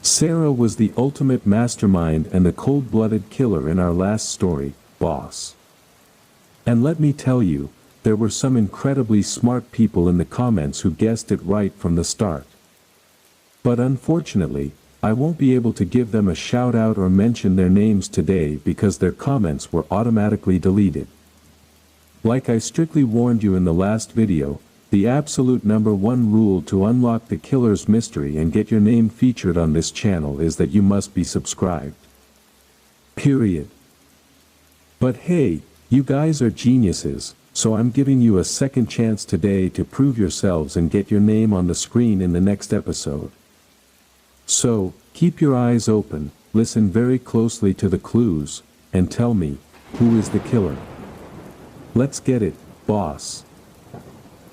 Sarah was the ultimate mastermind and the cold-blooded killer in our last story, Boss. And let me tell you, there were some incredibly smart people in the comments who guessed it right from the start. But unfortunately, I won't be able to give them a shout-out or mention their names today because their comments were automatically deleted. Like I strictly warned you in the last video, the absolute #1 rule to unlock the killer's mystery and get your name featured on this channel is that you must be subscribed. Period. But hey, you guys are geniuses, so I'm giving you a second chance today to prove yourselves and get your name on the screen in the next episode. So, keep your eyes open, listen very closely to the clues, and tell me, who is the killer? Let's get it, boss.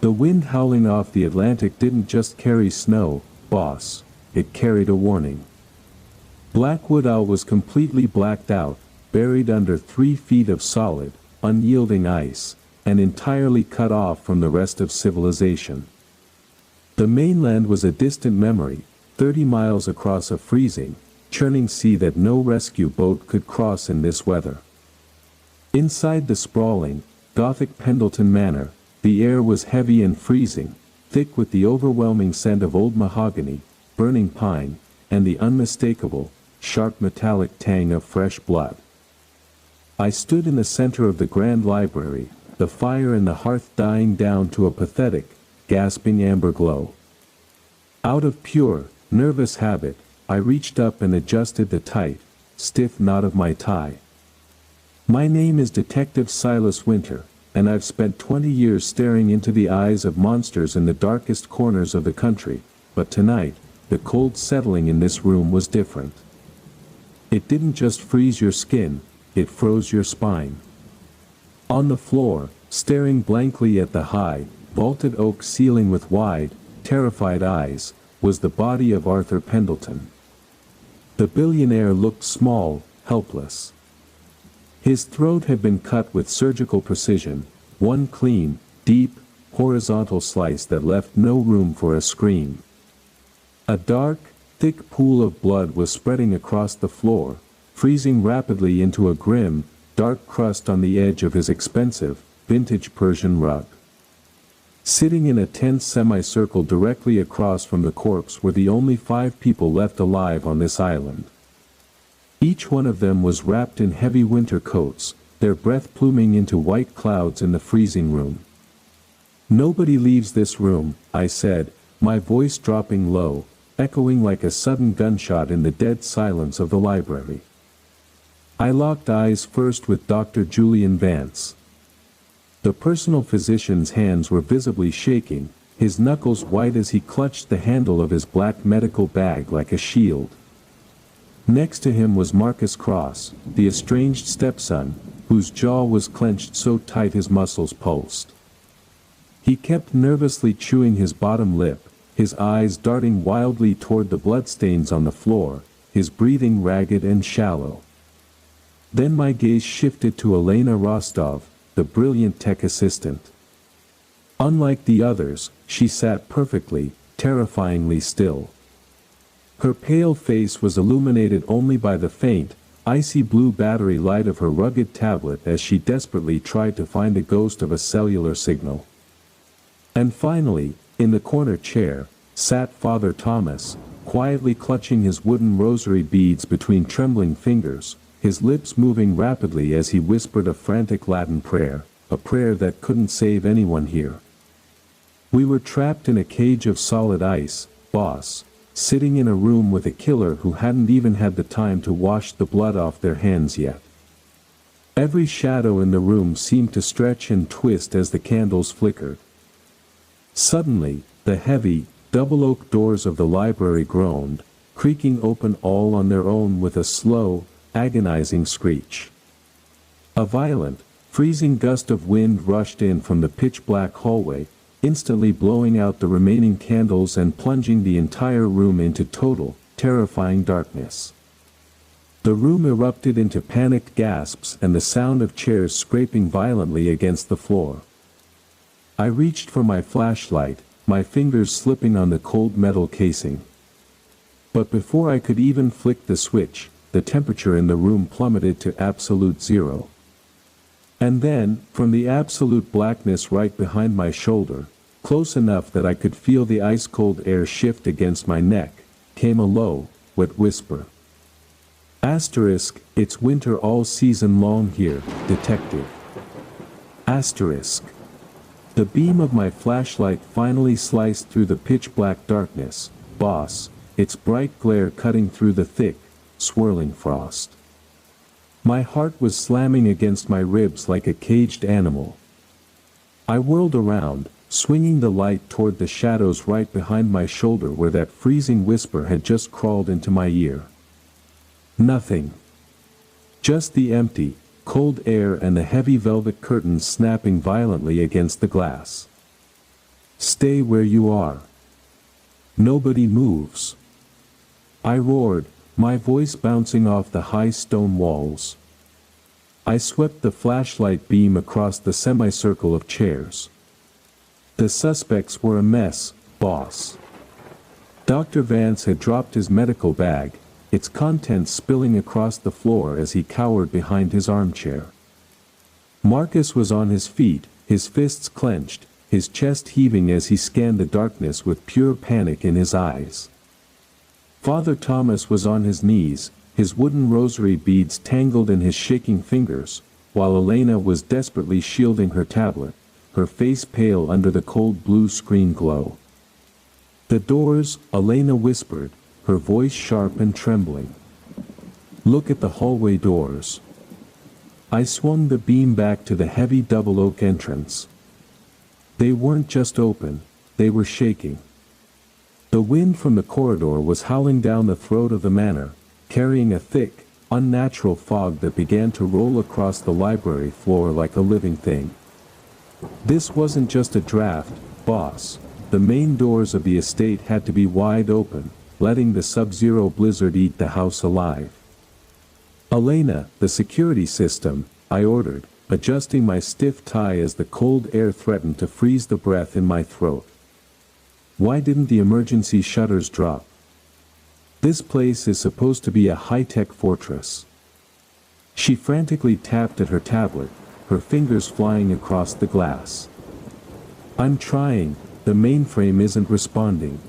The wind howling off the Atlantic didn't just carry snow, boss, it carried a warning. Blackwood Owl was completely blacked out, buried under 3 feet of solid, unyielding ice, and entirely cut off from the rest of civilization. The mainland was a distant memory, 30 miles across a freezing, churning sea that no rescue boat could cross in this weather. Inside the sprawling, Gothic Pendleton Manor, the air was heavy and freezing, thick with the overwhelming scent of old mahogany, burning pine, and the unmistakable, sharp metallic tang of fresh blood. I stood in the center of the grand library, the fire in the hearth dying down to a pathetic, gasping amber glow. Out of pure, nervous habit, I reached up and adjusted the tight, stiff knot of my tie. My name is Detective Silas Winter, and I've spent 20 years staring into the eyes of monsters in the darkest corners of the country, but tonight, the cold settling in this room was different. It didn't just freeze your skin, it froze your spine. On the floor, staring blankly at the high, vaulted oak ceiling with wide, terrified eyes, was the body of Arthur Pendleton. The billionaire looked small, helpless. His throat had been cut with surgical precision, one clean, deep, horizontal slice that left no room for a scream. A dark, thick pool of blood was spreading across the floor, freezing rapidly into a grim, dark crust on the edge of his expensive, vintage Persian rug. Sitting in a tense semicircle directly across from the corpse were the only 5 people left alive on this island. Each one of them was wrapped in heavy winter coats, their breath pluming into white clouds in the freezing room. "Nobody leaves this room," I said, my voice dropping low, echoing like a sudden gunshot in the dead silence of the library. I locked eyes first with Dr. Julian Vance. The personal physician's hands were visibly shaking, his knuckles white as he clutched the handle of his black medical bag like a shield. Next to him was Marcus Cross, the estranged stepson, whose jaw was clenched so tight his muscles pulsed. He kept nervously chewing his bottom lip, his eyes darting wildly toward the bloodstains on the floor, his breathing ragged and shallow. Then my gaze shifted to Elena Rostov, the brilliant tech assistant. Unlike the others, she sat perfectly, terrifyingly still. Her pale face was illuminated only by the faint, icy blue battery light of her rugged tablet as she desperately tried to find a ghost of a cellular signal. And finally, in the corner chair, sat Father Thomas, quietly clutching his wooden rosary beads between trembling fingers, his lips moving rapidly as he whispered a frantic Latin prayer, a prayer that couldn't save anyone here. We were trapped in a cage of solid ice, boss, sitting in a room with a killer who hadn't even had the time to wash the blood off their hands yet. Every shadow in the room seemed to stretch and twist as the candles flickered. Suddenly, the heavy, double oak doors of the library groaned, creaking open all on their own with a slow, agonizing screech. A violent, freezing gust of wind rushed in from the pitch-black hallway, instantly blowing out the remaining candles and plunging the entire room into total, terrifying darkness. The room erupted into panicked gasps and the sound of chairs scraping violently against the floor. I reached for my flashlight, my fingers slipping on the cold metal casing. But before I could even flick the switch, the temperature in the room plummeted to absolute zero. And then, from the absolute blackness right behind my shoulder, close enough that I could feel the ice-cold air shift against my neck, came a low, wet whisper. Asterisk, it's winter all season long here, detective. Asterisk. The beam of my flashlight finally sliced through the pitch-black darkness. Boss, its bright glare cutting through the thick, swirling frost. My heart was slamming against my ribs like a caged animal. I whirled around, swinging the light toward the shadows right behind my shoulder where that freezing whisper had just crawled into my ear. Nothing. Just the empty, cold air and the heavy velvet curtains snapping violently against the glass. Stay where you are. Nobody moves. I roared, my voice bouncing off the high stone walls. I swept the flashlight beam across the semicircle of chairs. The suspects were a mess, boss. Dr. Vance had dropped his medical bag, its contents spilling across the floor as he cowered behind his armchair. Marcus was on his feet, his fists clenched, his chest heaving as he scanned the darkness with pure panic in his eyes. Father Thomas was on his knees, his wooden rosary beads tangled in his shaking fingers, while Elena was desperately shielding her tablet, her face pale under the cold blue screen glow. The doors, Elena whispered, her voice sharp and trembling. Look at the hallway doors. I swung the beam back to the heavy double oak entrance. They weren't just open, they were shaking. The wind from the corridor was howling down the throat of the manor, carrying a thick, unnatural fog that began to roll across the library floor like a living thing. This wasn't just a draft, boss. The main doors of the estate had to be wide open, letting the sub-zero blizzard eat the house alive. Elena, the security system, I ordered, adjusting my stiff tie as the cold air threatened to freeze the breath in my throat. Why didn't the emergency shutters drop? This place is supposed to be a high-tech fortress. She frantically tapped at her tablet, her fingers flying across the glass. I'm trying, the mainframe isn't responding.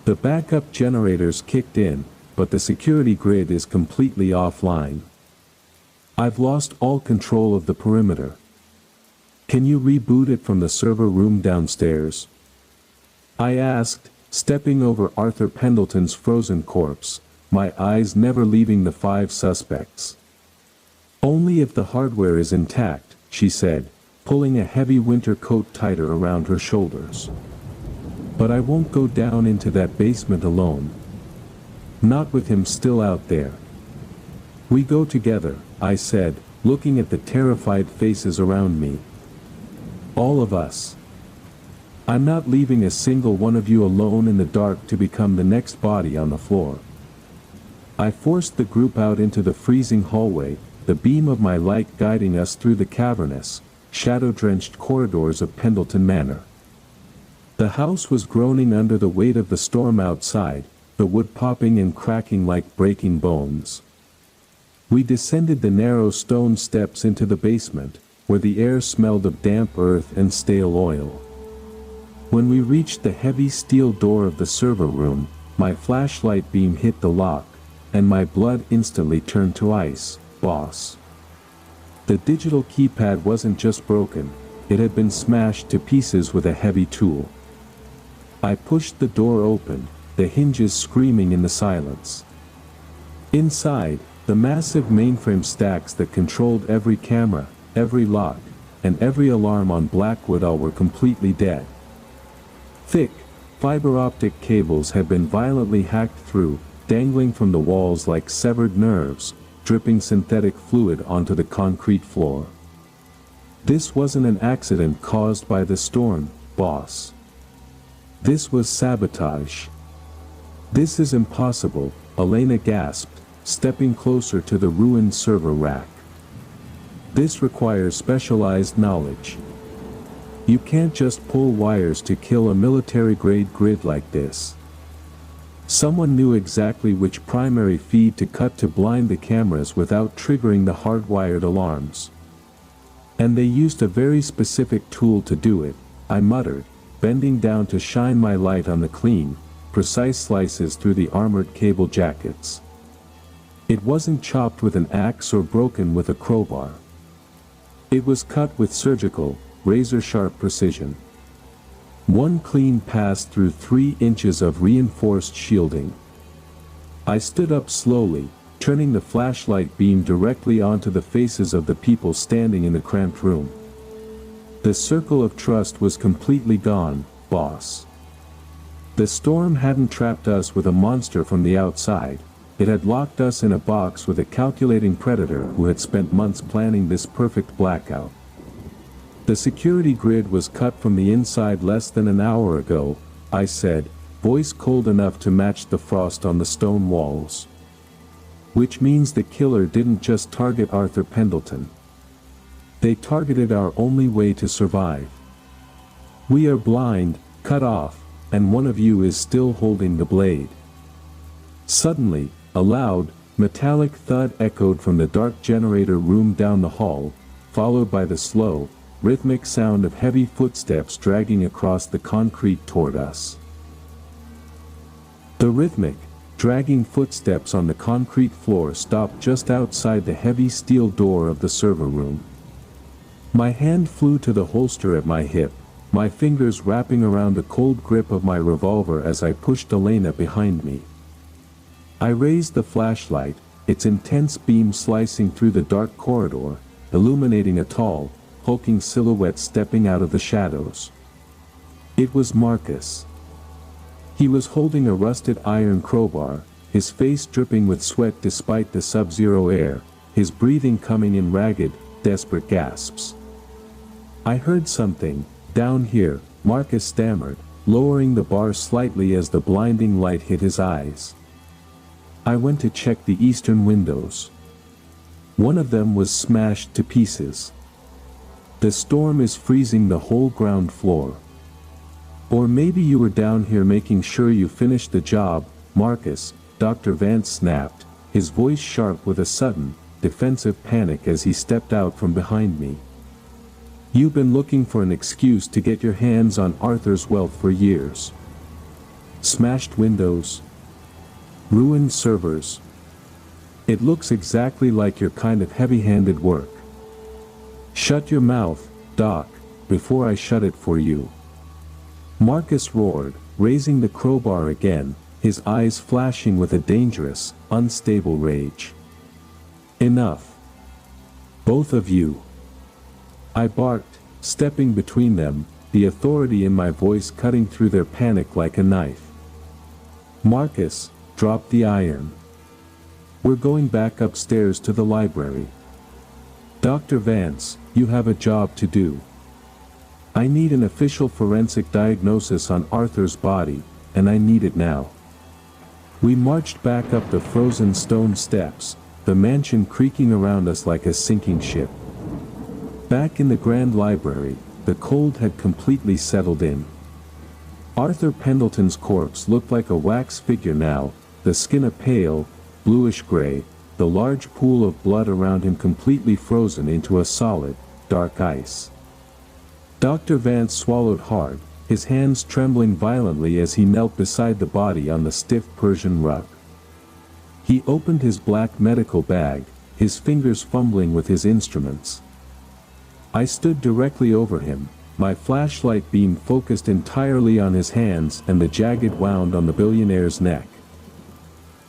The backup generators kicked in, but the security grid is completely offline. I've lost all control of the perimeter. Can you reboot it from the server room downstairs? I asked, stepping over Arthur Pendleton's frozen corpse, my eyes never leaving the 5 suspects. Only if the hardware is intact, she said, pulling a heavy winter coat tighter around her shoulders. But I won't go down into that basement alone. Not with him still out there. We go together, I said, looking at the terrified faces around me. All of us. I'm not leaving a single one of you alone in the dark to become the next body on the floor. I forced the group out into the freezing hallway, the beam of my light guiding us through the cavernous, shadow-drenched corridors of Pendleton Manor. The house was groaning under the weight of the storm outside, the wood popping and cracking like breaking bones. We descended the narrow stone steps into the basement, where the air smelled of damp earth and stale oil. When we reached the heavy steel door of the server room, my flashlight beam hit the lock, and my blood instantly turned to ice, boss. The digital keypad wasn't just broken, it had been smashed to pieces with a heavy tool. I pushed the door open, the hinges screaming in the silence. Inside, the massive mainframe stacks that controlled every camera, every lock, and every alarm on Blackwood all were completely dead. Thick, fiber optic cables had been violently hacked through, dangling from the walls like severed nerves, dripping synthetic fluid onto the concrete floor. This wasn't an accident caused by the storm, boss. This was sabotage. This is impossible, Elena gasped, stepping closer to the ruined server rack. This requires specialized knowledge. You can't just pull wires to kill a military-grade grid like this. Someone knew exactly which primary feed to cut to blind the cameras without triggering the hardwired alarms. And they used a very specific tool to do it, I muttered, bending down to shine my light on the clean, precise slices through the armored cable jackets. It wasn't chopped with an axe or broken with a crowbar. It was cut with surgical, razor-sharp precision. One clean pass through 3 inches of reinforced shielding. I stood up slowly, turning the flashlight beam directly onto the faces of the people standing in the cramped room. The circle of trust was completely gone, boss. The storm hadn't trapped us with a monster from the outside, it had locked us in a box with a calculating predator who had spent months planning this perfect blackout. The security grid was cut from the inside less than an hour ago, I said, voice cold enough to match the frost on the stone walls. Which means the killer didn't just target Arthur Pendleton. They targeted our only way to survive. We are blind, cut off, and one of you is still holding the blade. Suddenly, a loud, metallic thud echoed from the dark generator room down the hall, followed by the slow, rhythmic sound of heavy footsteps dragging across the concrete toward us. The rhythmic, dragging footsteps on the concrete floor stopped just outside the heavy steel door of the server room. My hand flew to the holster at my hip, my fingers wrapping around the cold grip of my revolver as I pushed Elena behind me. I raised the flashlight, its intense beam slicing through the dark corridor, illuminating a tall, hulking silhouette stepping out of the shadows. It was Marcus. He was holding a rusted iron crowbar, his face dripping with sweat despite the sub-zero air, his breathing coming in ragged, desperate gasps. I heard something, down here, Marcus stammered, lowering the bar slightly as the blinding light hit his eyes. I went to check the eastern windows. One of them was smashed to pieces. The storm is freezing the whole ground floor. Or maybe you were down here making sure you finished the job, Marcus, Dr. Vance snapped, his voice sharp with a sudden, defensive panic as he stepped out from behind me. You've been looking for an excuse to get your hands on Arthur's wealth for years. Smashed windows. Ruined servers. It looks exactly like your kind of heavy-handed work. Shut your mouth, Doc, before I shut it for you. Marcus roared, raising the crowbar again, his eyes flashing with a dangerous, unstable rage. Enough. Both of you. I barked, stepping between them, the authority in my voice cutting through their panic like a knife. Marcus, drop the iron. We're going back upstairs to the library. Dr. Vance, you have a job to do. I need an official forensic diagnosis on Arthur's body, and I need it now. We marched back up the frozen stone steps, the mansion creaking around us like a sinking ship. Back in the grand library, the cold had completely settled in. Arthur Pendleton's corpse looked like a wax figure now, the skin a pale, bluish-gray, the large pool of blood around him completely frozen into a solid, dark ice. Dr. Vance swallowed hard, his hands trembling violently as he knelt beside the body on the stiff Persian rug. He opened his black medical bag, his fingers fumbling with his instruments. I stood directly over him, my flashlight beam focused entirely on his hands and the jagged wound on the billionaire's neck.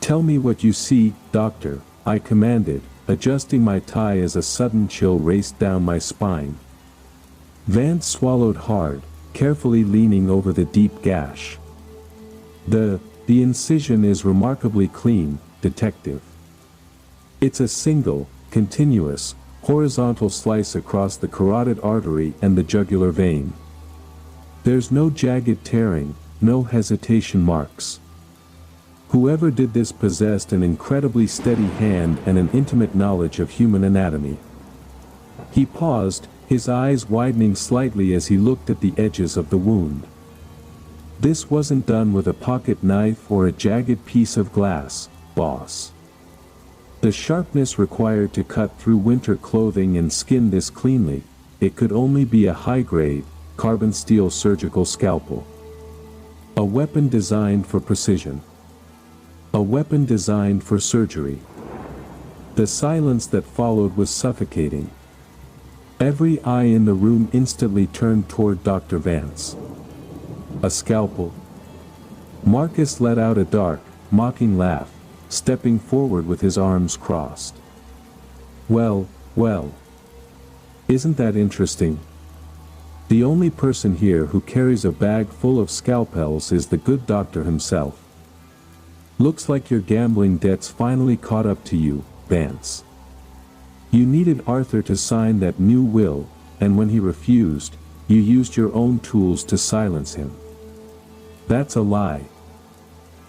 Tell me what you see, doctor, I commanded, adjusting my tie as a sudden chill raced down my spine. Vance swallowed hard, carefully leaning over the deep gash. The incision is remarkably clean, detective. It's a single, continuous, horizontal slice across the carotid artery and the jugular vein. There's no jagged tearing, no hesitation marks. Whoever did this possessed an incredibly steady hand and an intimate knowledge of human anatomy. He paused, his eyes widening slightly as he looked at the edges of the wound. This wasn't done with a pocket knife or a jagged piece of glass, boss. The sharpness required to cut through winter clothing and skin this cleanly, it could only be a high-grade, carbon steel surgical scalpel. A weapon designed for precision. A weapon designed for surgery. The silence that followed was suffocating. Every eye in the room instantly turned toward Dr. Vance. A scalpel. Marcus let out a dark, mocking laugh, stepping forward with his arms crossed. Well, well. Isn't that interesting? The only person here who carries a bag full of scalpels is the good doctor himself. Looks like your gambling debts finally caught up to you, Vance. You needed Arthur to sign that new will, and when he refused, you used your own tools to silence him. That's a lie.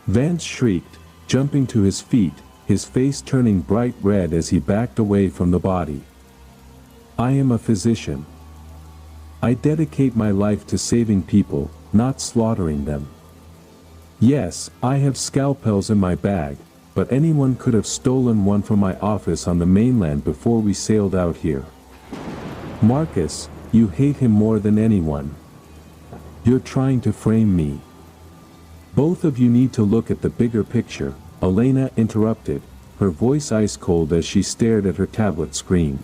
Vance shrieked, jumping to his feet, his face turning bright red as he backed away from the body. I am a physician. I dedicate my life to saving people, not slaughtering them. Yes, I have scalpels in my bag, but anyone could have stolen one from my office on the mainland before we sailed out here. Marcus, you hate him more than anyone. You're trying to frame me. Both of you need to look at the bigger picture, Elena interrupted, her voice ice cold as she stared at her tablet screen.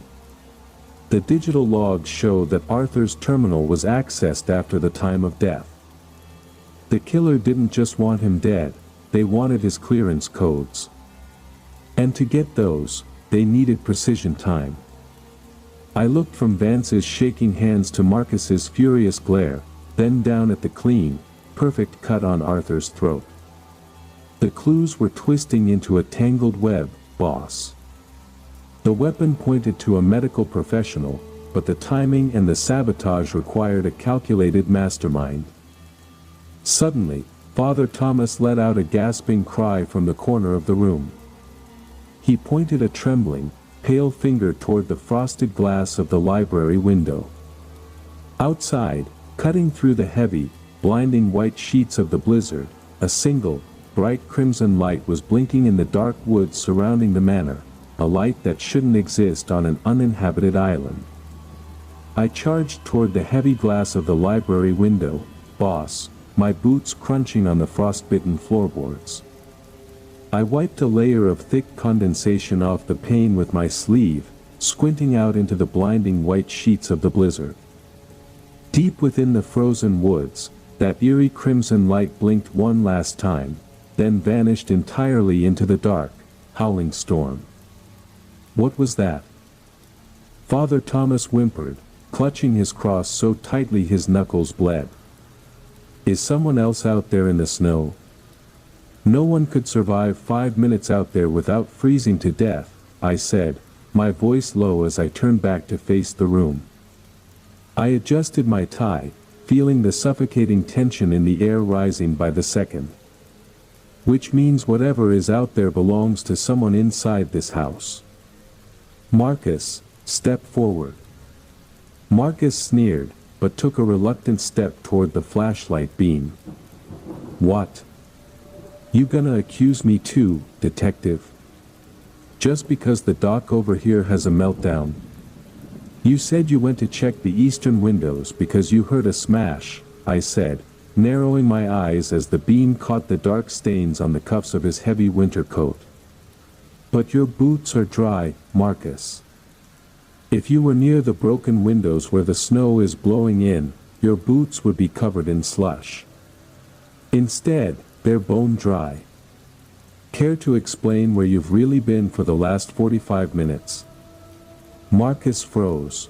The digital logs showed that Arthur's terminal was accessed after the time of death. The killer didn't just want him dead, they wanted his clearance codes. And to get those, they needed precision time. I looked from Vance's shaking hands to Marcus's furious glare, then down at the clean, perfect cut on Arthur's throat. The clues were twisting into a tangled web, boss. The weapon pointed to a medical professional, but the timing and the sabotage required a calculated mastermind. Suddenly, Father Thomas let out a gasping cry from the corner of the room. He pointed a trembling, pale finger toward the frosted glass of the library window. Outside, cutting through the heavy, blinding white sheets of the blizzard, a single, bright crimson light was blinking in the dark woods surrounding the manor, a light that shouldn't exist on an uninhabited island. I charged toward the heavy glass of the library window, boss, my boots crunching on the frostbitten floorboards. I wiped a layer of thick condensation off the pane with my sleeve, squinting out into the blinding white sheets of the blizzard. Deep within the frozen woods, that eerie crimson light blinked one last time, then vanished entirely into the dark, howling storm. What was that? Father Thomas whimpered, clutching his cross so tightly his knuckles bled. Is someone else out there in the snow? No one could survive 5 minutes out there without freezing to death, I said, my voice low as I turned back to face the room. I adjusted my tie, feeling the suffocating tension in the air rising by the second. Which means whatever is out there belongs to someone inside this house. Marcus, step forward. Marcus sneered, but took a reluctant step toward the flashlight beam. What? You gonna accuse me too, detective? Just because the doc over here has a meltdown? You said you went to check the eastern windows because you heard a smash, I said, narrowing my eyes as the beam caught the dark stains on the cuffs of his heavy winter coat. But your boots are dry, Marcus. If you were near the broken windows where the snow is blowing in, your boots would be covered in slush. Instead, they're bone dry. Care to explain where you've really been for the last 45 minutes? Marcus froze.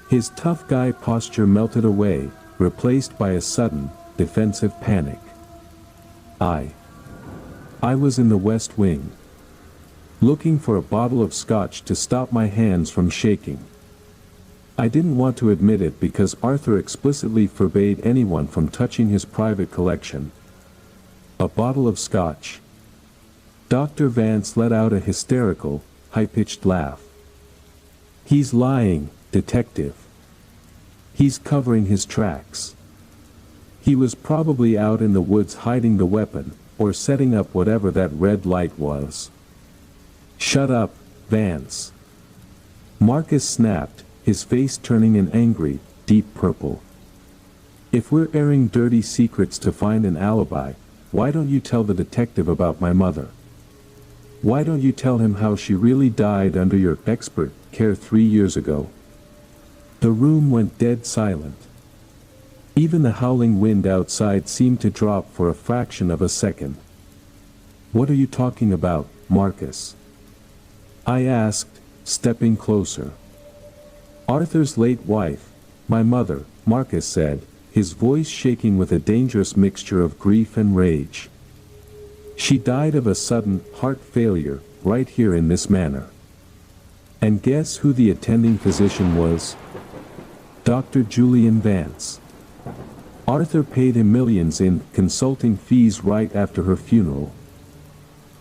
His tough guy posture melted away, replaced by a sudden, defensive panic. I was in the West Wing. Looking for a bottle of scotch to stop my hands from shaking. I didn't want to admit it because Arthur explicitly forbade anyone from touching his private collection. A bottle of scotch. Dr. Vance let out a hysterical, high-pitched laugh. He's lying, detective. He's covering his tracks. He was probably out in the woods hiding the weapon, or setting up whatever that red light was. "Shut up, Vance." Marcus snapped, his face turning an angry, deep purple. "If we're airing dirty secrets to find an alibi, why don't you tell the detective about my mother? Why don't you tell him how she really died under your expert care 3 years ago?" The room went dead silent. Even the howling wind outside seemed to drop for a fraction of a second. "What are you talking about, Marcus?" I asked, stepping closer. "Arthur's late wife, my mother," Marcus said, his voice shaking with a dangerous mixture of grief and rage. "She died of a sudden heart failure, right here in this manor. And guess who the attending physician was? Dr. Julian Vance. Arthur paid him millions in consulting fees right after her funeral.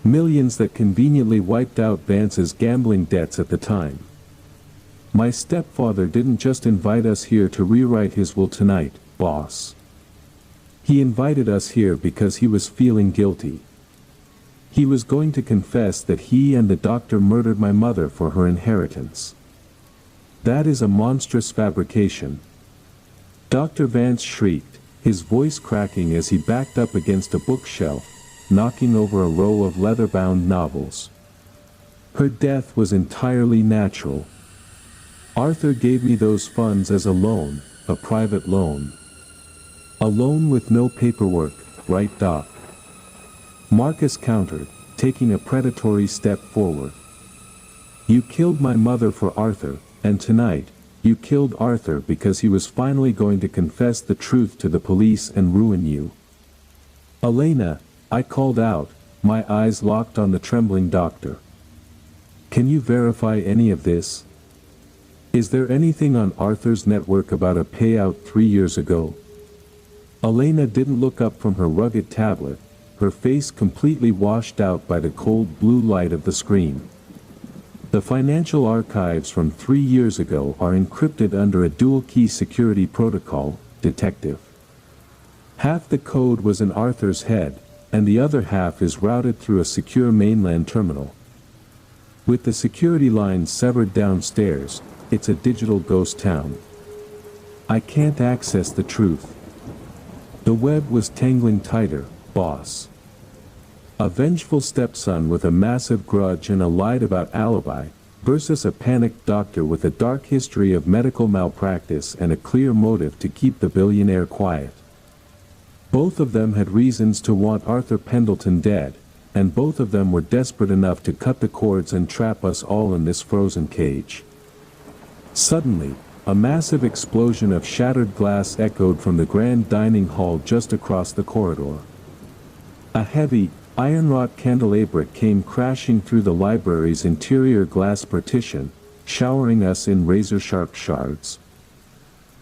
Millions that conveniently wiped out Vance's gambling debts at the time. My stepfather didn't just invite us here to rewrite his will tonight, boss. He invited us here because he was feeling guilty. He was going to confess that he and the doctor murdered my mother for her inheritance. That is a monstrous fabrication." Dr. Vance shrieked, his voice cracking as he backed up against a bookshelf, knocking over a row of leather-bound novels. "Her death was entirely natural. Arthur gave me those funds as a loan, a private loan. A loan with no paperwork, right, Doc?" Marcus countered, taking a predatory step forward. "You killed my mother for Arthur, and tonight, you killed Arthur because he was finally going to confess the truth to the police and ruin you." "Elena," I called out, my eyes locked on the trembling doctor. "Can you verify any of this? Is there anything on Arthur's network about a payout 3 years ago?" Elena didn't look up from her rugged tablet, her face completely washed out by the cold blue light of the screen. "The financial archives from 3 years ago are encrypted under a dual-key security protocol, detective. Half the code was in Arthur's head, and the other half is routed through a secure mainland terminal. With the security lines severed downstairs, it's a digital ghost town. I can't access the truth. The web was tangling tighter, boss." A vengeful stepson with a massive grudge and a lied about alibi, versus a panicked doctor with a dark history of medical malpractice and a clear motive to keep the billionaire quiet. Both of them had reasons to want Arthur Pendleton dead, and both of them were desperate enough to cut the cords and trap us all in this frozen cage. Suddenly, a massive explosion of shattered glass echoed from the grand dining hall just across the corridor. A heavy, iron-wrought candelabra came crashing through the library's interior glass partition, showering us in razor-sharp shards.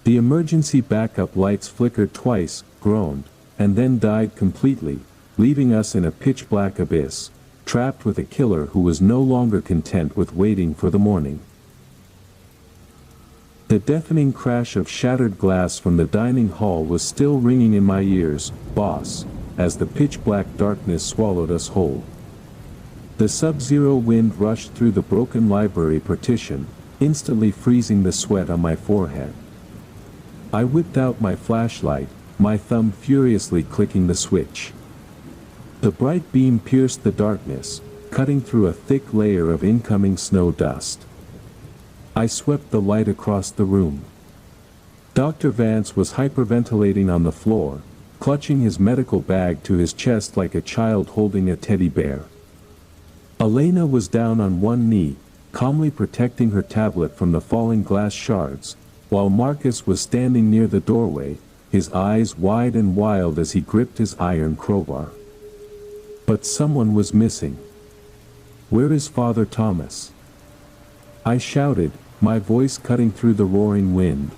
The emergency backup lights flickered twice, groaned, and then died completely, leaving us in a pitch-black abyss, trapped with a killer who was no longer content with waiting for the morning. The deafening crash of shattered glass from the dining hall was still ringing in my ears, boss, as the pitch-black darkness swallowed us whole. The sub-zero wind rushed through the broken library partition, instantly freezing the sweat on my forehead. I whipped out my flashlight, my thumb furiously clicking the switch. The bright beam pierced the darkness, cutting through a thick layer of incoming snow dust. I swept the light across the room. Dr. Vance was hyperventilating on the floor, clutching his medical bag to his chest like a child holding a teddy bear. Elena was down on one knee, calmly protecting her tablet from the falling glass shards, while Marcus was standing near the doorway, his eyes wide and wild as he gripped his iron crowbar. But someone was missing. "Where is Father Thomas?" I shouted, my voice cutting through the roaring wind.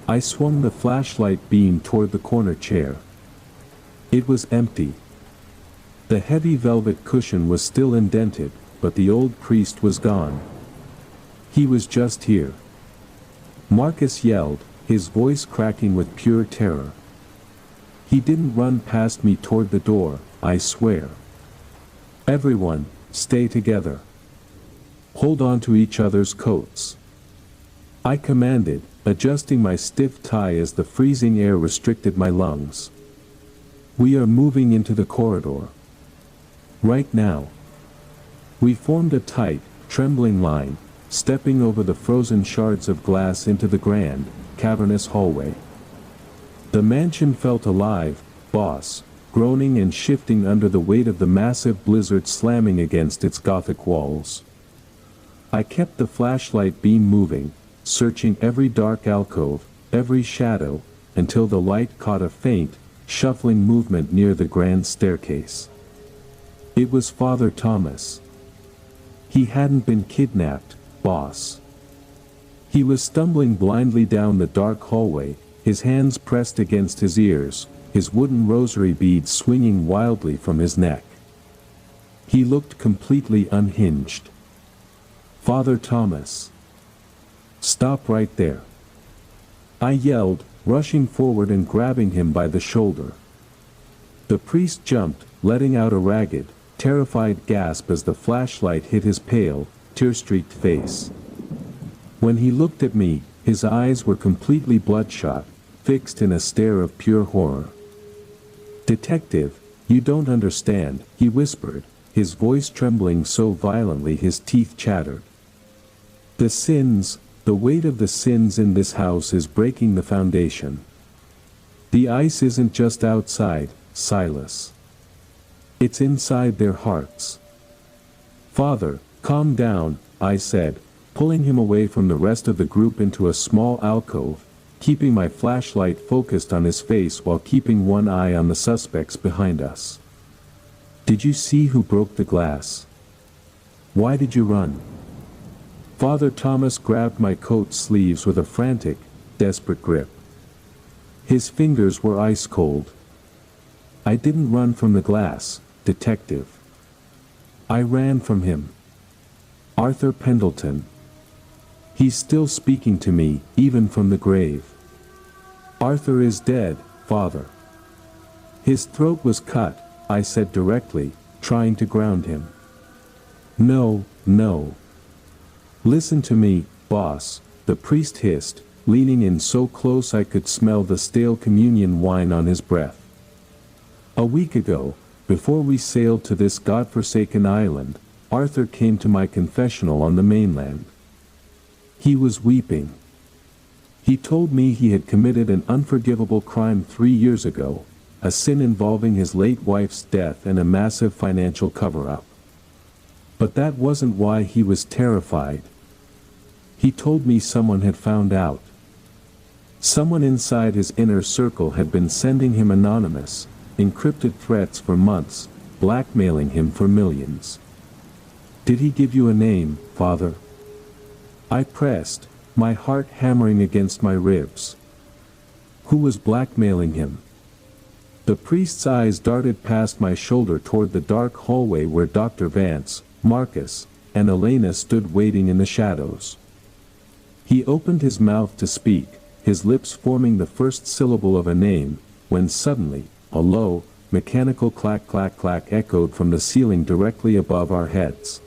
I swung the flashlight beam toward the corner chair. It was empty. The heavy velvet cushion was still indented, but the old priest was gone. He was just here. Marcus yelled, his voice cracking with pure terror. He didn't run past me toward the door, I swear. Everyone, stay together. Hold on to each other's coats. I commanded, adjusting my stiff tie as the freezing air restricted my lungs. We are moving into the corridor. Right now. We formed a tight, trembling line, stepping over the frozen shards of glass into the grand, cavernous hallway. The mansion felt alive, boss, groaning and shifting under the weight of the massive blizzard slamming against its Gothic walls. I kept the flashlight beam moving, searching every dark alcove, every shadow, until the light caught a faint, shuffling movement near the grand staircase. It was Father Thomas. He hadn't been kidnapped, boss. He was stumbling blindly down the dark hallway, his hands pressed against his ears, his wooden rosary beads swinging wildly from his neck. He looked completely unhinged. Father Thomas. Stop right there. I yelled, rushing forward and grabbing him by the shoulder. The priest jumped, letting out a ragged, terrified gasp as the flashlight hit his pale, tear-streaked face. When he looked at me, his eyes were completely bloodshot, fixed in a stare of pure horror. Detective, you don't understand, he whispered, his voice trembling so violently his teeth chattered. The weight of the sins in this house is breaking the foundation. The ice isn't just outside, Silas. It's inside their hearts. Father, calm down, I said, pulling him away from the rest of the group into a small alcove, keeping my flashlight focused on his face while keeping one eye on the suspects behind us. Did you see who broke the glass? Why did you run? Father Thomas grabbed my coat sleeves with a frantic, desperate grip. His fingers were ice cold. I didn't run from the glass, detective. I ran from him. Arthur Pendleton. He's still speaking to me, even from the grave. Arthur is dead, Father. His throat was cut, I said directly, trying to ground him. No. Listen to me, boss, the priest hissed, leaning in so close I could smell the stale communion wine on his breath. A week ago, before we sailed to this godforsaken island, Arthur came to my confessional on the mainland. He was weeping. He told me he had committed an unforgivable crime 3 years ago, a sin involving his late wife's death and a massive financial cover-up. But that wasn't why he was terrified. He told me someone had found out. Someone inside his inner circle had been sending him anonymous, encrypted threats for months, blackmailing him for millions. Did he give you a name, Father? I pressed, my heart hammering against my ribs. Who was blackmailing him? The priest's eyes darted past my shoulder toward the dark hallway where Dr. Vance, Marcus, and Elena stood waiting in the shadows. He opened his mouth to speak, his lips forming the first syllable of a name, when suddenly, a low, mechanical clack echoed from the ceiling directly above our heads.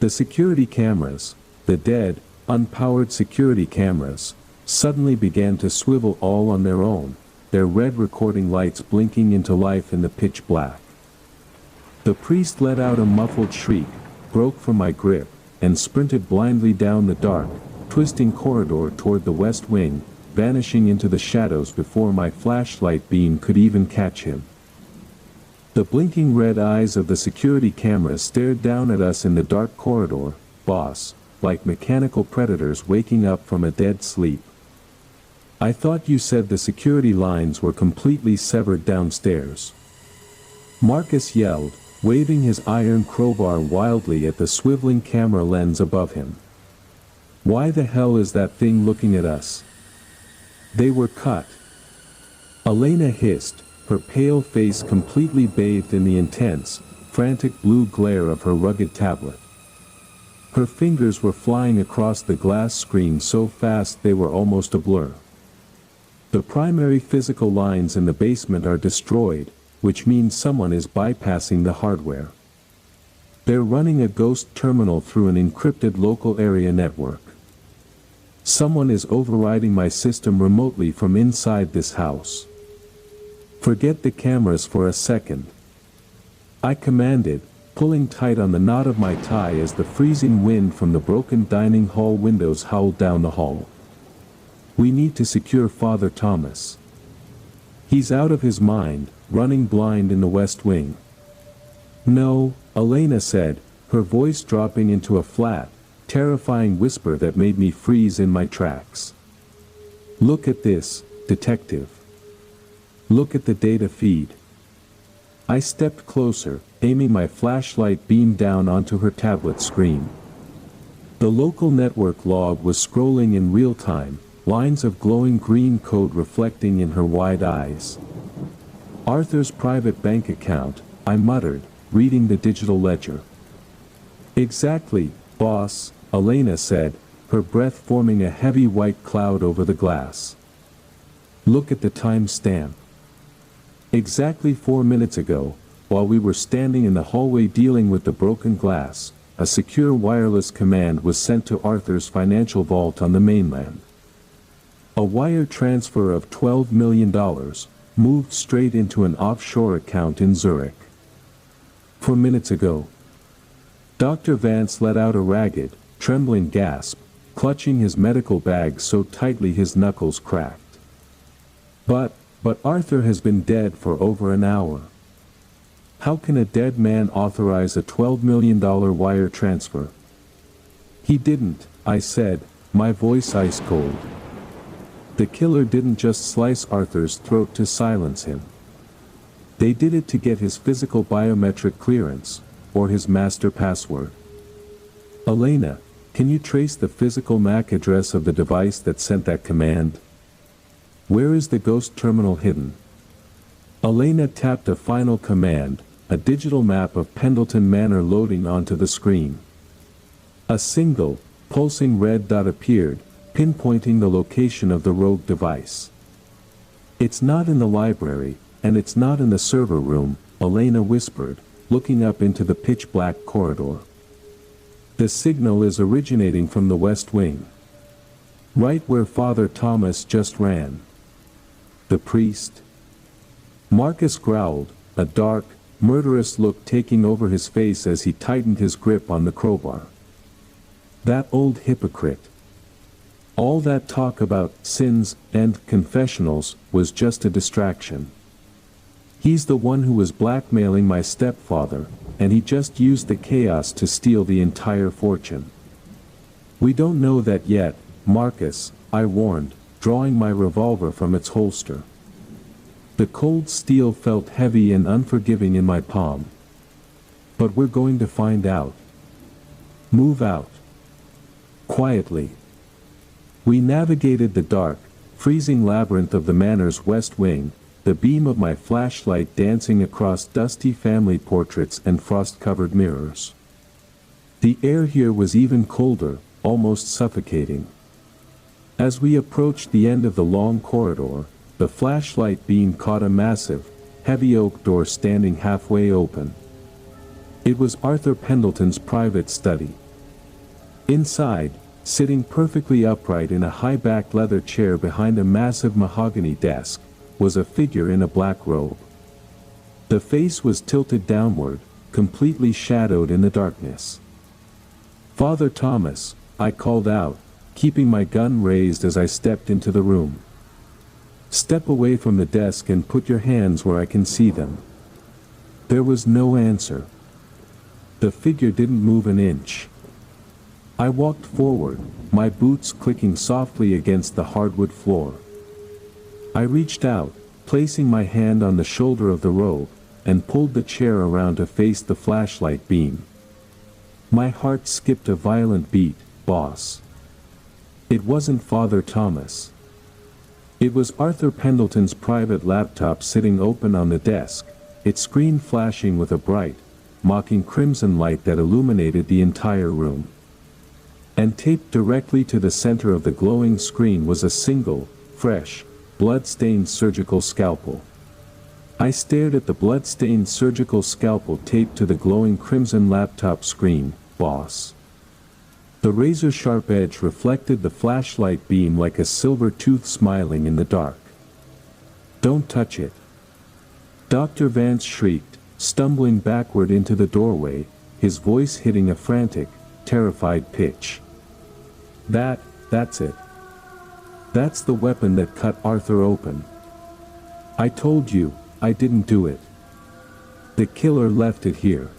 The security cameras, the dead, unpowered security cameras, suddenly began to swivel all on their own, their red recording lights blinking into life in the pitch black. The priest let out a muffled shriek, broke from my grip, and sprinted blindly down the dark, twisting corridor toward the west wing, vanishing into the shadows before my flashlight beam could even catch him. The blinking red eyes of the security cameras stared down at us in the dark corridor, boss, like mechanical predators waking up from a dead sleep. I thought you said the security lines were completely severed downstairs. Marcus yelled, waving his iron crowbar wildly at the swiveling camera lens above him. Why the hell is that thing looking at us? They were cut. Elena hissed, her pale face completely bathed in the intense, frantic blue glare of her rugged tablet. Her fingers were flying across the glass screen so fast they were almost a blur. The primary physical lines in the basement are destroyed, which means someone is bypassing the hardware. They're running a ghost terminal through an encrypted local area network. Someone is overriding my system remotely from inside this house. Forget the cameras for a second, I commanded, pulling tight on the knot of my tie as the freezing wind from the broken dining hall windows howled down the hall. We need to secure Father Thomas. He's out of his mind, running blind in the West Wing. No, Elena said, her voice dropping into a flat, terrifying whisper that made me freeze in my tracks. Look at this, detective. Look at the data feed. I stepped closer, aiming my flashlight beam down onto her tablet screen. The local network log was scrolling in real time, lines of glowing green code reflecting in her wide eyes. Arthur's private bank account, I muttered, reading the digital ledger. Exactly, boss, Elena said, her breath forming a heavy white cloud over the glass. Look at the time stamp. Exactly 4 minutes ago, while we were standing in the hallway dealing with the broken glass, a secure wireless command was sent to Arthur's financial vault on the mainland. A wire transfer of $12 million moved straight into an offshore account in Zurich. 4 minutes ago. Dr. Vance let out a ragged, trembling gasp, clutching his medical bag so tightly his knuckles cracked. But Arthur has been dead for over an hour. How can a dead man authorize a $12 million wire transfer? He didn't, I said, my voice ice cold. The killer didn't just slice Arthur's throat to silence him. They did it to get his physical biometric clearance, or his master password. Elena, can you trace the physical MAC address of the device that sent that command? Where is the ghost terminal hidden? Elena tapped a final command, a digital map of Pendleton Manor loading onto the screen. A single, pulsing red dot appeared, pinpointing the location of the rogue device. It's not in the library, and it's not in the server room, Elena whispered, looking up into the pitch-black corridor. The signal is originating from the West Wing. Right where Father Thomas just ran. The priest? Marcus growled, a dark, murderous look taking over his face as he tightened his grip on the crowbar. That old hypocrite. All that talk about sins and confessionals was just a distraction. He's the one who was blackmailing my stepfather, and he just used the chaos to steal the entire fortune. We don't know that yet, Marcus, I warned, drawing my revolver from its holster. The cold steel felt heavy and unforgiving in my palm. But we're going to find out. Move out. Quietly. We navigated the dark, freezing labyrinth of the manor's west wing, the beam of my flashlight dancing across dusty family portraits and frost-covered mirrors. The air here was even colder, almost suffocating. As we approached the end of the long corridor, the flashlight beam caught a massive, heavy oak door standing halfway open. It was Arthur Pendleton's private study. Inside, sitting perfectly upright in a high-backed leather chair behind a massive mahogany desk, was a figure in a black robe. The face was tilted downward, completely shadowed in the darkness. Father Thomas, I called out, keeping my gun raised as I stepped into the room. Step away from the desk and put your hands where I can see them. There was no answer. The figure didn't move an inch. I walked forward, my boots clicking softly against the hardwood floor. I reached out, placing my hand on the shoulder of the robe, and pulled the chair around to face the flashlight beam. My heart skipped a violent beat, boss. It wasn't Father Thomas. It was Arthur Pendleton's private laptop sitting open on the desk, its screen flashing with a bright, mocking crimson light that illuminated the entire room. And taped directly to the center of the glowing screen was a single, fresh, blood-stained surgical scalpel. I stared at the blood-stained surgical scalpel taped to the glowing crimson laptop screen, boss. The razor-sharp edge reflected the flashlight beam like a silver tooth smiling in the dark. "Don't touch it!" Dr. Vance shrieked, stumbling backward into the doorway, his voice hitting a frantic, terrified pitch. That's it. That's the weapon that cut Arthur open. I told you, I didn't do it. The killer left it here.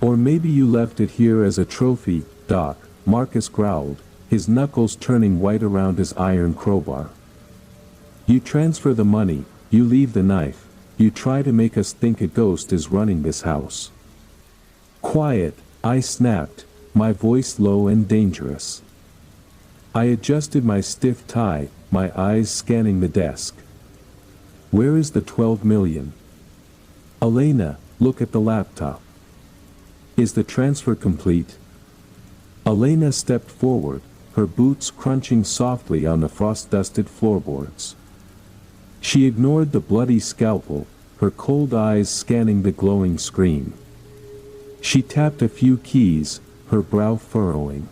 Or maybe you left it here as a trophy, Doc, Marcus growled, his knuckles turning white around his iron crowbar. You transfer the money, you leave the knife, you try to make us think a ghost is running this house. Quiet, I snapped, my voice low and dangerous. I adjusted my stiff tie, my eyes scanning the desk. Where is the 12 million? Elena, look at the laptop. Is the transfer complete? Elena stepped forward, her boots crunching softly on the frost-dusted floorboards. She ignored the bloody scalpel, her cold eyes scanning the glowing screen. She tapped a few keys, her brow furrowing.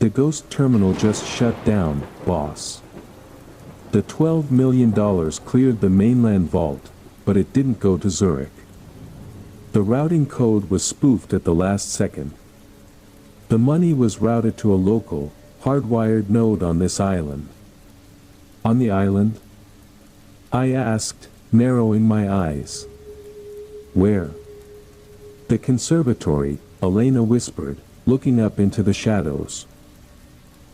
The ghost terminal just shut down, boss. The $12 million cleared the mainland vault, but it didn't go to Zurich. The routing code was spoofed at the last second. The money was routed to a local, hardwired node on this island. On the island? I asked, narrowing my eyes. Where? The conservatory, Elena whispered, looking up into the shadows.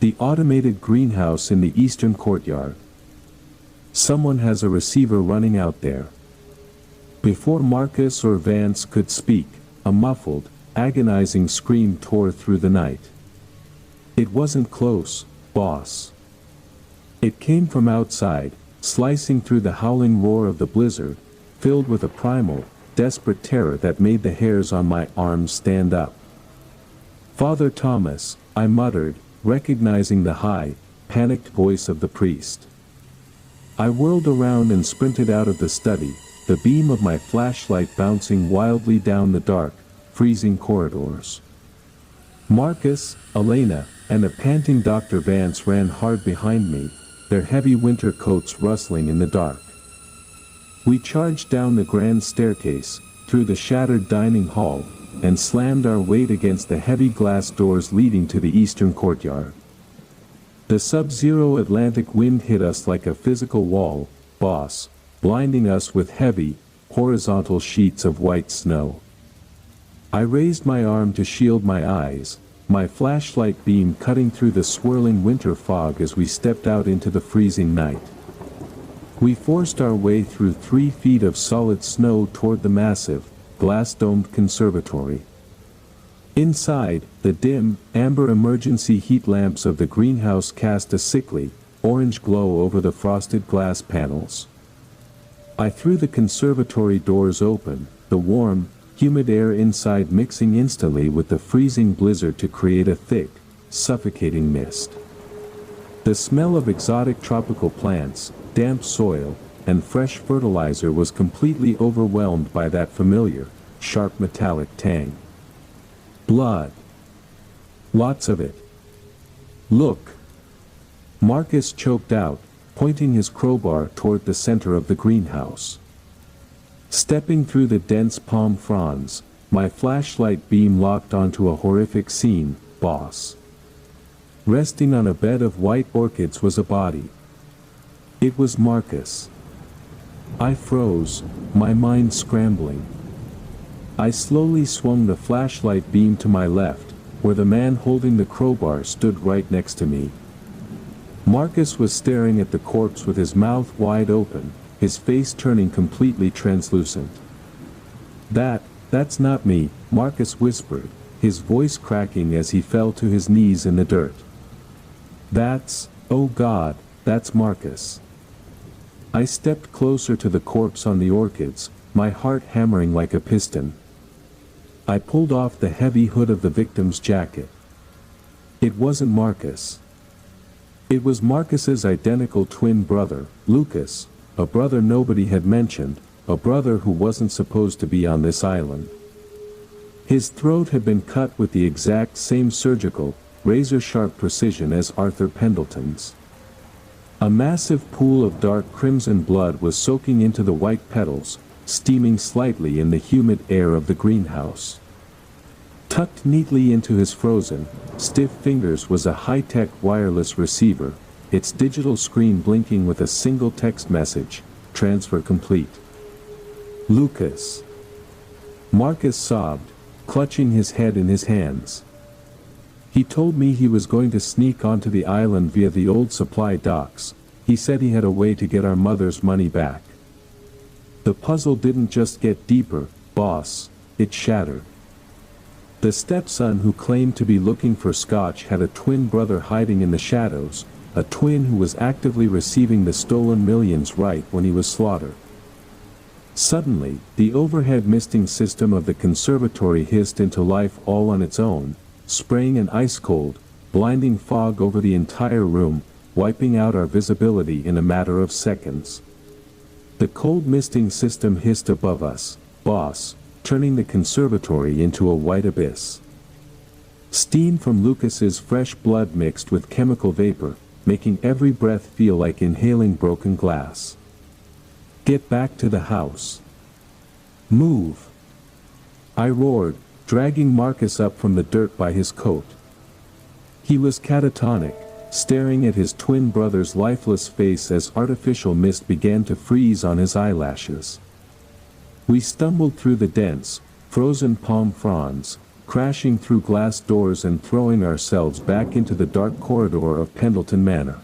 The automated greenhouse in the eastern courtyard. Someone has a receiver running out there. Before Marcus or Vance could speak, a muffled, agonizing scream tore through the night. It wasn't close, boss. It came from outside, slicing through the howling roar of the blizzard, filled with a primal, desperate terror that made the hairs on my arms stand up. Father Thomas, I muttered, recognizing the high, panicked voice of the priest. I whirled around and sprinted out of the study, the beam of my flashlight bouncing wildly down the dark, freezing corridors. Marcus, Elena, and a panting Dr. Vance ran hard behind me, their heavy winter coats rustling in the dark. We charged down the grand staircase, through the shattered dining hall, and slammed our weight against the heavy glass doors leading to the eastern courtyard. The sub-zero Atlantic wind hit us like a physical wall, boss, blinding us with heavy, horizontal sheets of white snow. I raised my arm to shield my eyes, my flashlight beam cutting through the swirling winter fog as we stepped out into the freezing night. We forced our way through 3 feet of solid snow toward the massive, glass-domed conservatory. Inside, the dim, amber emergency heat lamps of the greenhouse cast a sickly, orange glow over the frosted glass panels. I threw the conservatory doors open, the warm, humid air inside mixing instantly with the freezing blizzard to create a thick, suffocating mist. The smell of exotic tropical plants, damp soil, and fresh fertilizer was completely overwhelmed by that familiar, sharp metallic tang. Blood. Lots of it. Look. Marcus choked out, pointing his crowbar toward the center of the greenhouse. Stepping through the dense palm fronds, my flashlight beam locked onto a horrific scene, boss. Resting on a bed of white orchids was a body. It was Marcus. I froze, my mind scrambling. I slowly swung the flashlight beam to my left, where the man holding the crowbar stood right next to me. Marcus was staring at the corpse with his mouth wide open, his face turning completely translucent. That's not me, Marcus whispered, his voice cracking as he fell to his knees in the dirt. Oh God, that's Marcus. I stepped closer to the corpse on the orchids, my heart hammering like a piston. I pulled off the heavy hood of the victim's jacket. It wasn't Marcus. It was Marcus's identical twin brother, Lucas, a brother nobody had mentioned, a brother who wasn't supposed to be on this island. His throat had been cut with the exact same surgical, razor-sharp precision as Arthur Pendleton's. A massive pool of dark crimson blood was soaking into the white petals, steaming slightly in the humid air of the greenhouse. Tucked neatly into his frozen, stiff fingers was a high-tech wireless receiver, its digital screen blinking with a single text message, "Transfer complete." "Lucas." Marcus sobbed, clutching his head in his hands. "He told me he was going to sneak onto the island via the old supply docks. He said he had a way to get our mother's money back." The puzzle didn't just get deeper, boss, it shattered. The stepson who claimed to be looking for Scotch had a twin brother hiding in the shadows, a twin who was actively receiving the stolen millions right when he was slaughtered. Suddenly, the overhead misting system of the conservatory hissed into life all on its own, spraying an ice-cold, blinding fog over the entire room, wiping out our visibility in a matter of seconds. The cold misting system hissed above us, boss, turning the conservatory into a white abyss. Steam from Lucas's fresh blood mixed with chemical vapor, making every breath feel like inhaling broken glass. "Get back to the house. Move!" I roared, dragging Marcus up from the dirt by his coat. He was catatonic, staring at his twin brother's lifeless face as artificial mist began to freeze on his eyelashes. We stumbled through the dense, frozen palm fronds, crashing through glass doors and throwing ourselves back into the dark corridor of Pendleton Manor.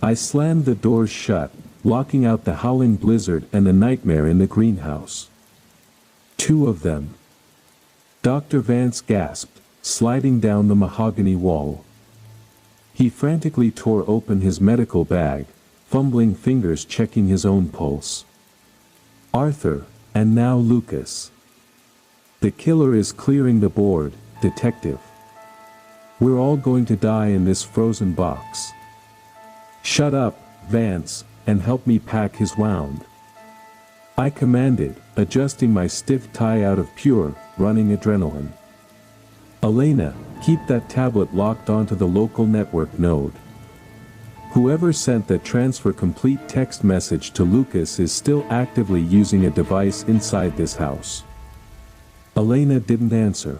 I slammed the doors shut, locking out the howling blizzard and the nightmare in the greenhouse. "Two of them." Dr. Vance gasped, sliding down the mahogany wall. He frantically tore open his medical bag, fumbling fingers checking his own pulse. "Arthur, and now Lucas. The killer is clearing the board, detective. We're all going to die in this frozen box. Shut up, Vance, and help me pack his wound," I commanded, adjusting my stiff tie out of pure, running adrenaline. "Elena, keep that tablet locked onto the local network node. Whoever sent that transfer complete text message to Lucas is still actively using a device inside this house." Elena didn't answer.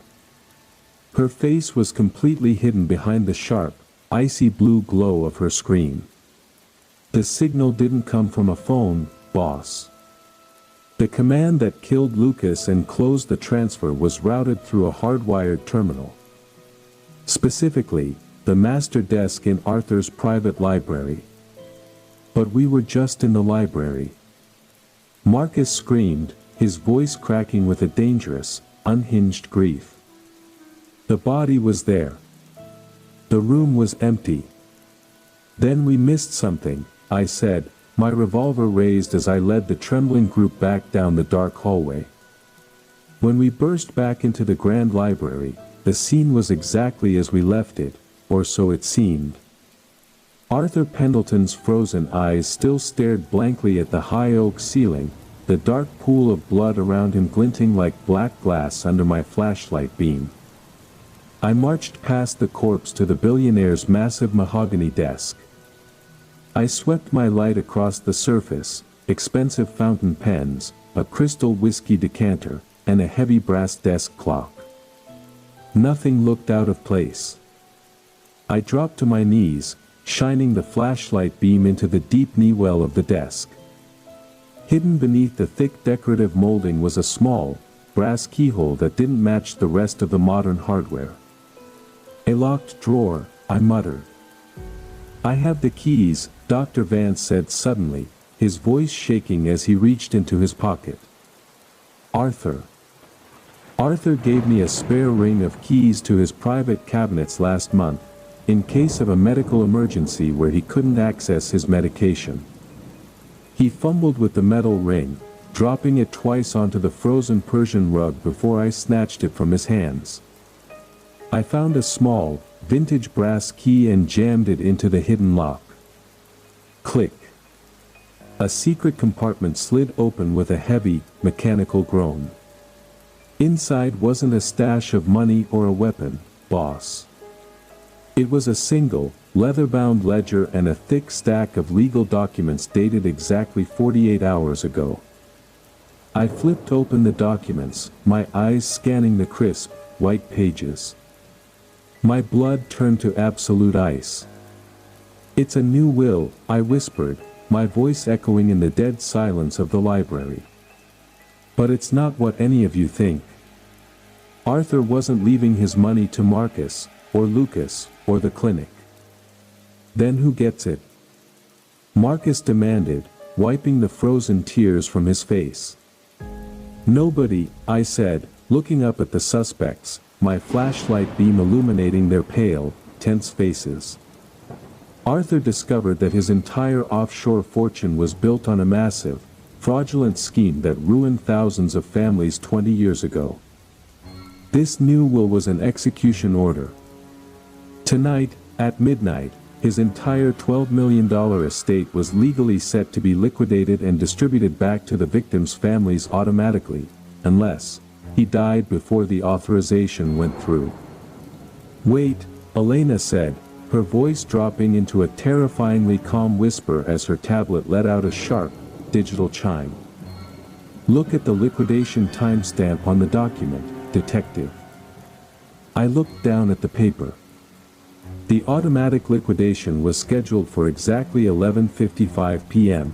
Her face was completely hidden behind the sharp, icy blue glow of her screen. "The signal didn't come from a phone, boss. The command that killed Lucas and closed the transfer was routed through a hardwired terminal. Specifically, the master desk in Arthur's private library. But we were just in the library." Marcus screamed, his voice cracking with a dangerous, unhinged grief. The body was there. The room was empty. "Then we missed something," I said, my revolver raised as I led the trembling group back down the dark hallway. When we burst back into the grand library, the scene was exactly as we left it, or so it seemed. Arthur Pendleton's frozen eyes still stared blankly at the high oak ceiling, the dark pool of blood around him glinting like black glass under my flashlight beam. I marched past the corpse to the billionaire's massive mahogany desk. I swept my light across the surface, expensive fountain pens, a crystal whiskey decanter, and a heavy brass desk clock. Nothing looked out of place. I dropped to my knees, shining the flashlight beam into the deep knee well of the desk. Hidden beneath the thick decorative molding was a small, brass keyhole that didn't match the rest of the modern hardware. "A locked drawer," I muttered. "I have the keys," Dr. Vance said suddenly, his voice shaking as he reached into his pocket. "Arthur." Arthur gave me a spare ring of keys to his private cabinets last month, in case of a medical emergency where he couldn't access his medication. He fumbled with the metal ring, dropping it twice onto the frozen Persian rug before I snatched it from his hands. I found a small, vintage brass key and jammed it into the hidden lock. Click. A secret compartment slid open with a heavy, mechanical groan. Inside wasn't a stash of money or a weapon, boss. It was a single, leather-bound ledger and a thick stack of legal documents dated exactly 48 hours ago. I flipped open the documents, my eyes scanning the crisp, white pages. My blood turned to absolute ice. "It's a new will," I whispered, my voice echoing in the dead silence of the library. "But it's not what any of you think. Arthur wasn't leaving his money to Marcus, or Lucas, or the clinic." "Then who gets it?" Marcus demanded, wiping the frozen tears from his face. "Nobody," I said, looking up at the suspects, my flashlight beam illuminating their pale, tense faces. "Arthur discovered that his entire offshore fortune was built on a massive, fraudulent scheme that ruined thousands of families 20 years ago. This new will was an execution order. Tonight, at midnight, his entire $12 million estate was legally set to be liquidated and distributed back to the victims' families automatically, unless he died before the authorization went through." "Wait," Elena said, her voice dropping into a terrifyingly calm whisper as her tablet let out a sharp, digital chime. "Look at the liquidation timestamp on the document, detective." I looked down at the paper. The automatic liquidation was scheduled for exactly 11:55 p.m.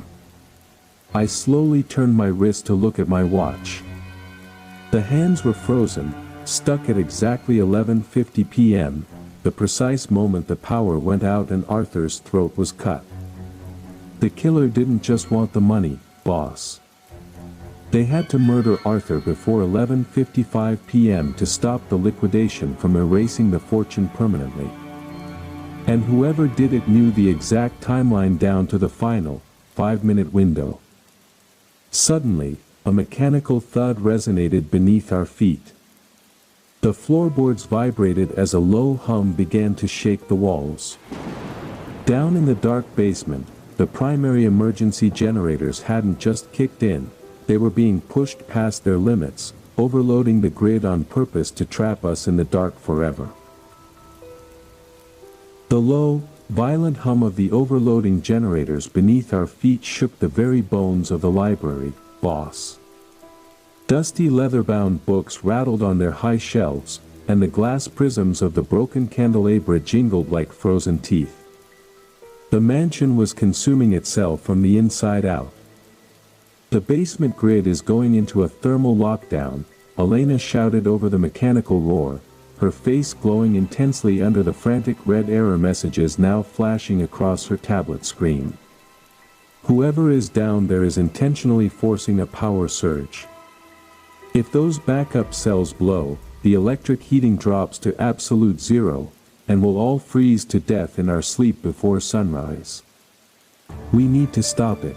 I slowly turned my wrist to look at my watch. The hands were frozen, stuck at exactly 11:50 p.m., the precise moment the power went out and Arthur's throat was cut. The killer didn't just want the money, boss. They had to murder Arthur before 11:55 p.m. to stop the liquidation from erasing the fortune permanently. And whoever did it knew the exact timeline down to the final, 5-minute window. Suddenly, a mechanical thud resonated beneath our feet. The floorboards vibrated as a low hum began to shake the walls. Down in the dark basement, the primary emergency generators hadn't just kicked in, they were being pushed past their limits, overloading the grid on purpose to trap us in the dark forever. The low, violent hum of the overloading generators beneath our feet shook the very bones of the library, boss. Dusty leather-bound books rattled on their high shelves, and the glass prisms of the broken candelabra jingled like frozen teeth. The mansion was consuming itself from the inside out. "The basement grid is going into a thermal lockdown," Elena shouted over the mechanical roar, her face glowing intensely under the frantic red error messages now flashing across her tablet screen. "Whoever is down there is intentionally forcing a power surge. If those backup cells blow, the electric heating drops to absolute zero, and we'll all freeze to death in our sleep before sunrise. We need to stop it."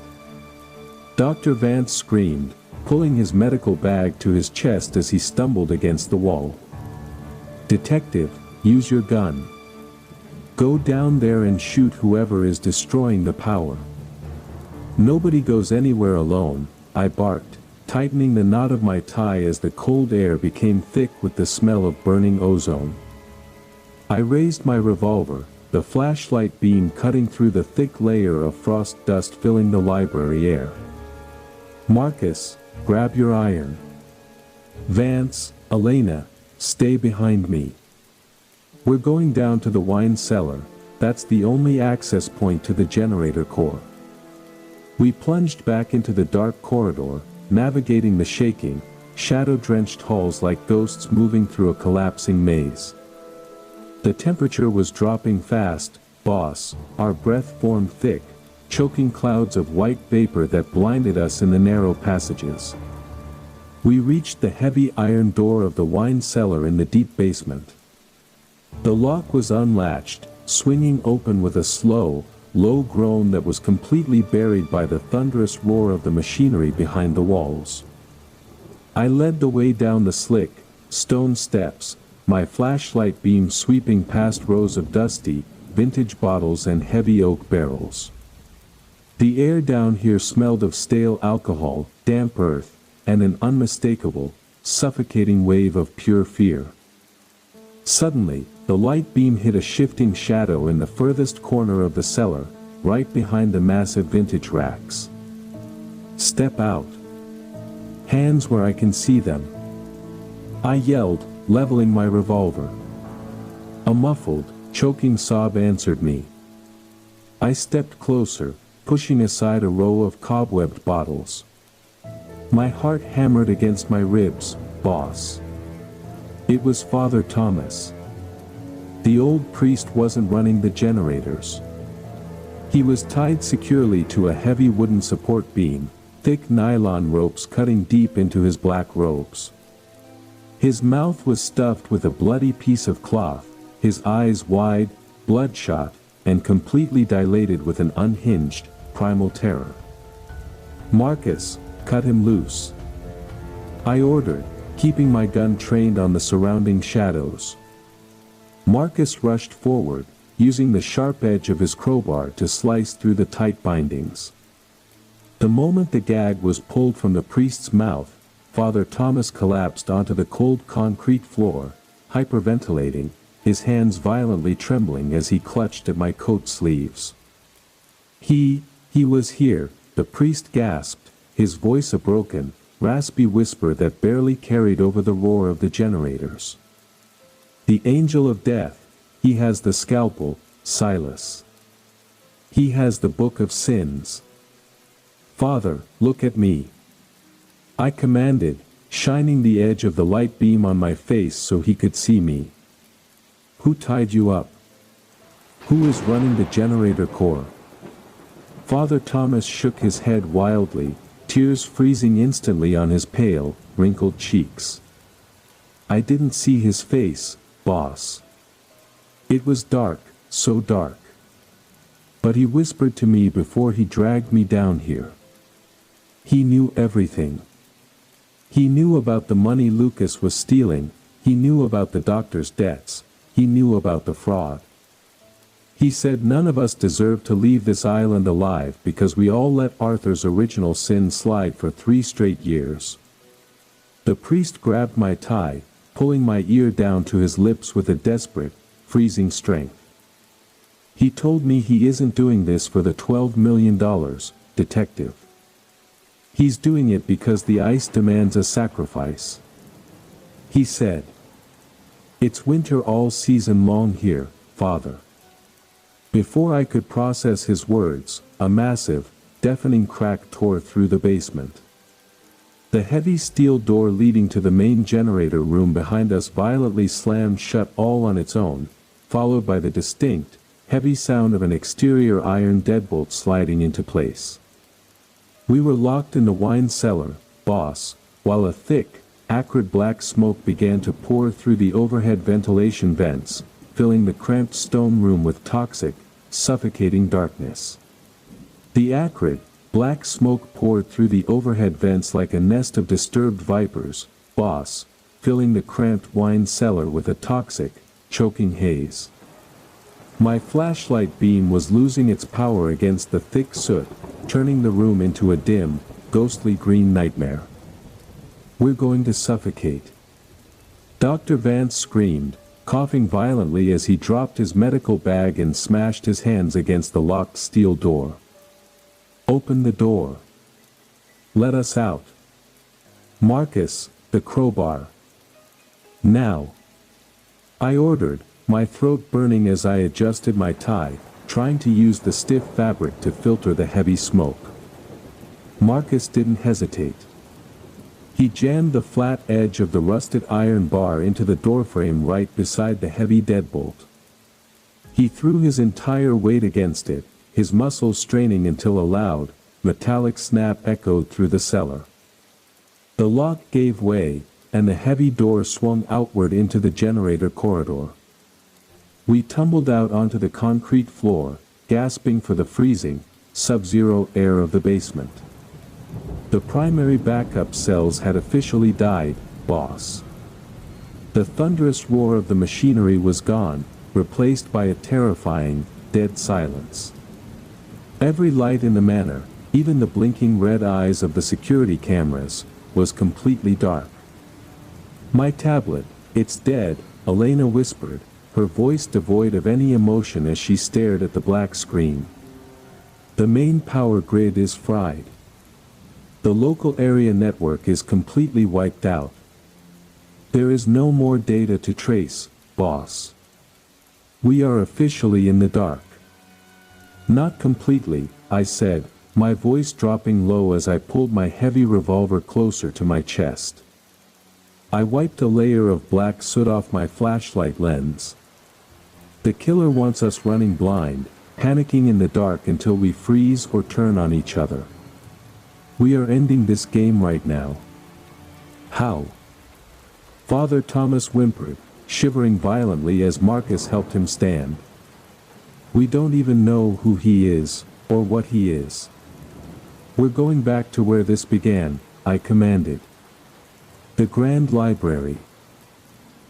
Dr. Vance screamed, pulling his medical bag to his chest as he stumbled against the wall. "Detective, use your gun. Go down there and shoot whoever is destroying the power." "Nobody goes anywhere alone," I barked, tightening the knot of my tie as the cold air became thick with the smell of burning ozone. I raised my revolver, the flashlight beam cutting through the thick layer of frost dust filling the library air. "Marcus, grab your iron. Vance, Elena, stay behind me. We're going down to the wine cellar, that's the only access point to the generator core." We plunged back into the dark corridor, navigating the shaking, shadow-drenched halls like ghosts moving through a collapsing maze. The temperature was dropping fast, boss, our breath formed thick, choking clouds of white vapor that blinded us in the narrow passages. We reached the heavy iron door of the wine cellar in the deep basement. The lock was unlatched, swinging open with a slow, low groan that was completely buried by the thunderous roar of the machinery behind the walls. I led the way down the slick, stone steps, my flashlight beam sweeping past rows of dusty, vintage bottles and heavy oak barrels. The air down here smelled of stale alcohol, damp earth, and an unmistakable, suffocating wave of pure fear. Suddenly, the light beam hit a shifting shadow in the furthest corner of the cellar, right behind the massive vintage racks. "Step out. Hands where I can see them," I yelled, leveling my revolver. A muffled, choking sob answered me. I stepped closer, pushing aside a row of cobwebbed bottles. My heart hammered against my ribs, "Boss." It was Father Thomas. The old priest wasn't running the generators. He was tied securely to a heavy wooden support beam, thick nylon ropes cutting deep into his black robes. His mouth was stuffed with a bloody piece of cloth, his eyes wide, bloodshot, and completely dilated with an unhinged, primal terror. "Marcus, cut him loose," I ordered, keeping my gun trained on the surrounding shadows. Marcus rushed forward, using the sharp edge of his crowbar to slice through the tight bindings. The moment the gag was pulled from the priest's mouth, Father Thomas collapsed onto the cold concrete floor, hyperventilating, his hands violently trembling as he clutched at my coat sleeves. He was here," the priest gasped, his voice a broken, raspy whisper that barely carried over the roar of the generators. "The angel of death, he has the scalpel, Silas. He has the book of sins. Father, look at me," I commanded, shining the edge of the light beam on my face so he could see me. "Who tied you up? Who is running the generator core?" Father Thomas shook his head wildly, tears freezing instantly on his pale, wrinkled cheeks. "I didn't see his face, boss. It was dark, so dark. But he whispered to me before he dragged me down here. He knew everything. He knew about the money Lucas was stealing, he knew about the doctor's debts, he knew about the fraud. He said none of us deserved to leave this island alive because we all let Arthur's original sin slide for 3 straight years." The priest grabbed my tie, pulling my ear down to his lips with a desperate, freezing strength. "He told me he isn't doing this for the $12 million, detective. He's doing it because the ice demands a sacrifice. He said. It's winter all season long here, Father." Before I could process his words, a massive, deafening crack tore through the basement. The heavy steel door leading to the main generator room behind us violently slammed shut all on its own, followed by the distinct, heavy sound of an exterior iron deadbolt sliding into place. We were locked in the wine cellar, boss, while a thick, acrid black smoke began to pour through the overhead ventilation vents, filling the cramped stone room with toxic, suffocating darkness. The acrid, black smoke poured through the overhead vents like a nest of disturbed vipers, boss, filling the cramped wine cellar with a toxic, choking haze. My flashlight beam was losing its power against the thick soot, turning the room into a dim, ghostly green nightmare. "We're going to suffocate." Dr. Vance screamed, coughing violently as he dropped his medical bag and smashed his hands against the locked steel door. "Open the door. Let us out. Marcus, the crowbar. Now," I ordered, my throat burning as I adjusted my tie, trying to use the stiff fabric to filter the heavy smoke. Marcus didn't hesitate. He jammed the flat edge of the rusted iron bar into the doorframe right beside the heavy deadbolt. He threw his entire weight against it, his muscles straining until a loud, metallic snap echoed through the cellar. The lock gave way, and the heavy door swung outward into the generator corridor. We tumbled out onto the concrete floor, gasping for the freezing, sub-zero air of the basement. The primary backup cells had officially died, boss. The thunderous roar of the machinery was gone, replaced by a terrifying, dead silence. Every light in the manor, even the blinking red eyes of the security cameras, was completely dark. "My tablet, it's dead," Elena whispered, her voice devoid of any emotion as she stared at the black screen. "The main power grid is fried. The local area network is completely wiped out. There is no more data to trace, boss. We are officially in the dark." "Not completely," I said, my voice dropping low as I pulled my heavy revolver closer to my chest. I wiped a layer of black soot off my flashlight lens. "The killer wants us running blind, panicking in the dark until we freeze or turn on each other. We are ending this game right now." "How?" Father Thomas whimpered, shivering violently as Marcus helped him stand. "We don't even know who he is, or what he is." "We're going back to where this began," I commanded. "The Grand Library.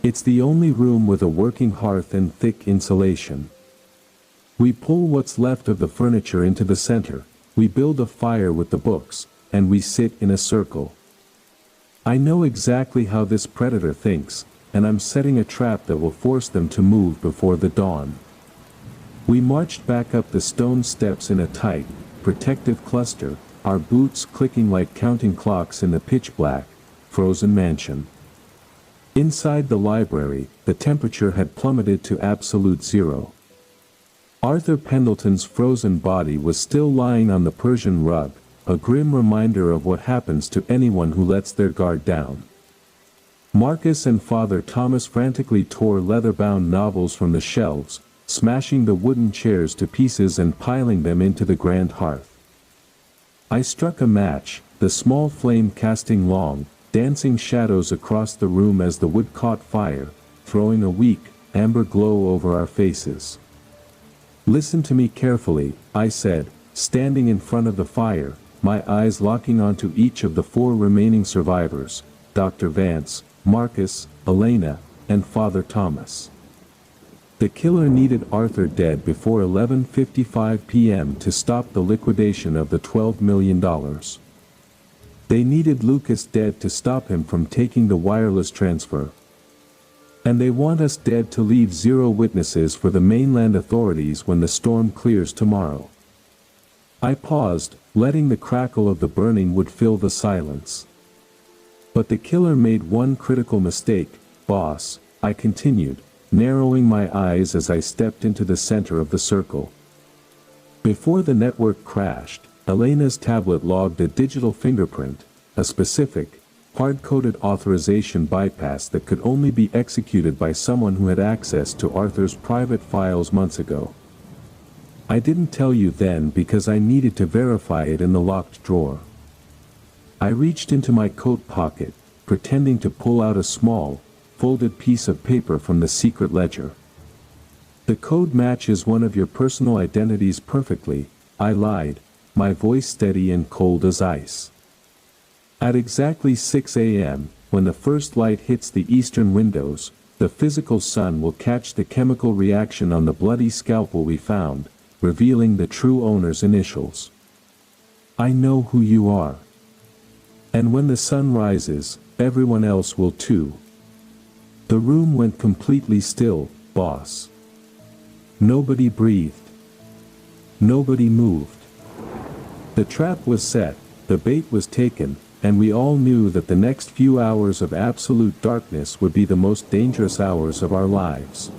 It's the only room with a working hearth and thick insulation. We pull what's left of the furniture into the center, we build a fire with the books, and we sit in a circle. I know exactly how this predator thinks, and I'm setting a trap that will force them to move before the dawn." We marched back up the stone steps in a tight, protective cluster, our boots clicking like counting clocks in the pitch-black, frozen mansion. Inside the library, the temperature had plummeted to absolute zero. Arthur Pendleton's frozen body was still lying on the Persian rug, a grim reminder of what happens to anyone who lets their guard down. Marcus and Father Thomas frantically tore leather-bound novels from the shelves, smashing the wooden chairs to pieces and piling them into the grand hearth. I struck a match, the small flame casting long, dancing shadows across the room as the wood caught fire, throwing a weak, amber glow over our faces. "Listen to me carefully," I said, standing in front of the fire, my eyes locking onto each of the 4 remaining survivors, Dr. Vance, Marcus, Elena, and Father Thomas. The killer needed Arthur dead before 11:55 p.m. to stop the liquidation of the $12 million. They needed Lucas dead to stop him from taking the wireless transfer. And they want us dead to leave 0 witnesses for the mainland authorities when the storm clears tomorrow. I paused, letting the crackle of the burning wood fill the silence. "But the killer made one critical mistake, boss," I continued, narrowing my eyes as I stepped into the center of the circle. Before the network crashed, Elena's tablet logged a digital fingerprint, a specific, hard-coded authorization bypass that could only be executed by someone who had access to Arthur's private files months ago. I didn't tell you then because I needed to verify it in the locked drawer. I reached into my coat pocket, pretending to pull out a small, folded piece of paper from the secret ledger. "The code matches one of your personal identities perfectly," I lied, my voice steady and cold as ice. "At exactly 6 a.m., when the first light hits the eastern windows, the physical sun will catch the chemical reaction on the bloody scalpel we found, revealing the true owner's initials. I know who you are. And when the sun rises, everyone else will too." The room went completely still, boss. Nobody breathed. Nobody moved. The trap was set, the bait was taken, and we all knew that the next few hours of absolute darkness would be the most dangerous hours of our lives.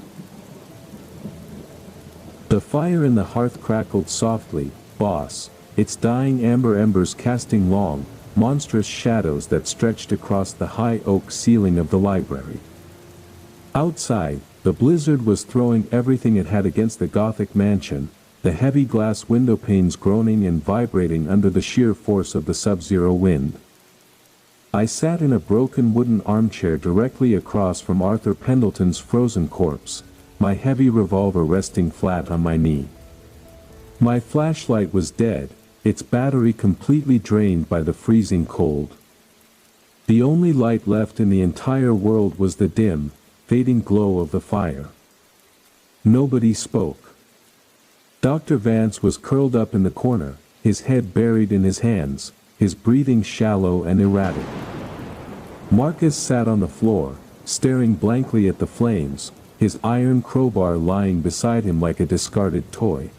The fire in the hearth crackled softly, boss, its dying amber embers casting long, monstrous shadows that stretched across the high oak ceiling of the library. Outside, the blizzard was throwing everything it had against the Gothic mansion, the heavy glass window panes groaning and vibrating under the sheer force of the sub-zero wind. I sat in a broken wooden armchair directly across from Arthur Pendleton's frozen corpse, my heavy revolver resting flat on my knee. My flashlight was dead, its battery completely drained by the freezing cold. The only light left in the entire world was the dim, fading glow of the fire. Nobody spoke. Dr. Vance was curled up in the corner, his head buried in his hands, his breathing shallow and erratic. Marcus sat on the floor, staring blankly at the flames, his iron crowbar lying beside him like a discarded toy.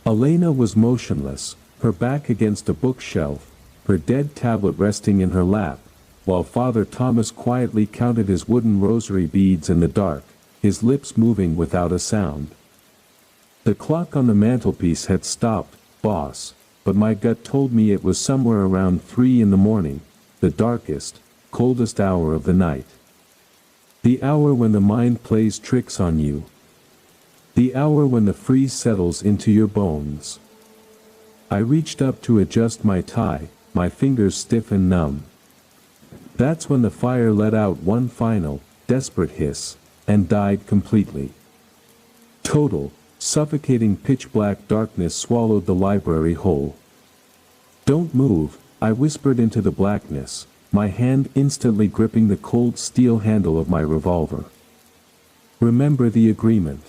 Elena was motionless, her back against a bookshelf, her dead tablet resting in her lap, while Father Thomas quietly counted his wooden rosary beads in the dark, his lips moving without a sound. The clock on the mantelpiece had stopped, boss, but my gut told me it was somewhere around 3 in the morning, the darkest, coldest hour of the night. The hour when the mind plays tricks on you. The hour when the freeze settles into your bones. I reached up to adjust my tie, my fingers stiff and numb. That's when the fire let out one final, desperate hiss, and died completely. Total, suffocating pitch-black darkness swallowed the library whole. "Don't move," I whispered into the blackness, my hand instantly gripping the cold steel handle of my revolver. "Remember the agreement.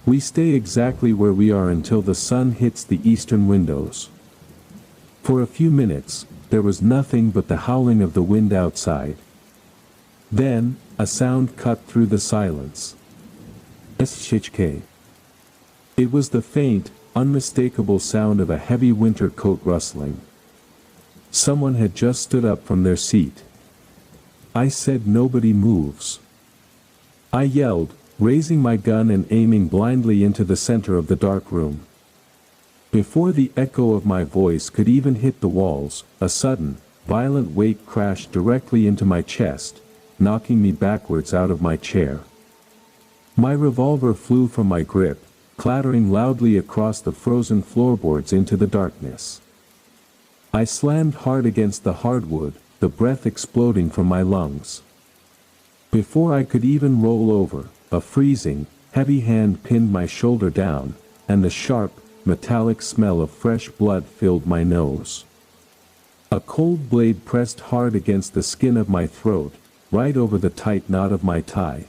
We stay exactly where we are until the sun hits the eastern windows." For a few minutes, there was nothing but the howling of the wind outside. Then, a sound cut through the silence. "Shchk." It was the faint, unmistakable sound of a heavy winter coat rustling. Someone had just stood up from their seat. I said nobody moves. I yelled, raising my gun and aiming blindly into the center of the dark room. Before the echo of my voice could even hit the walls, a sudden, violent weight crashed directly into my chest, knocking me backwards out of my chair. My revolver flew from my grip, clattering loudly across the frozen floorboards into the darkness. I slammed hard against the hardwood, the breath exploding from my lungs. Before I could even roll over, a freezing, heavy hand pinned my shoulder down, and the sharp, metallic smell of fresh blood filled my nose. A cold blade pressed hard against the skin of my throat, right over the tight knot of my tie.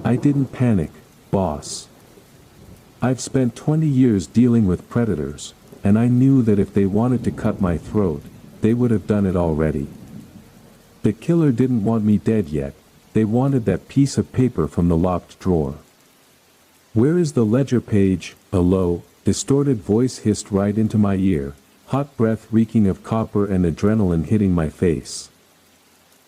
I didn't panic, boss. I've spent 20 years dealing with predators, and I knew that if they wanted to cut my throat, they would have done it already. The killer didn't want me dead yet, they wanted that piece of paper from the locked drawer. "Where is the ledger page?" A low, distorted voice hissed right into my ear, hot breath reeking of copper and adrenaline hitting my face.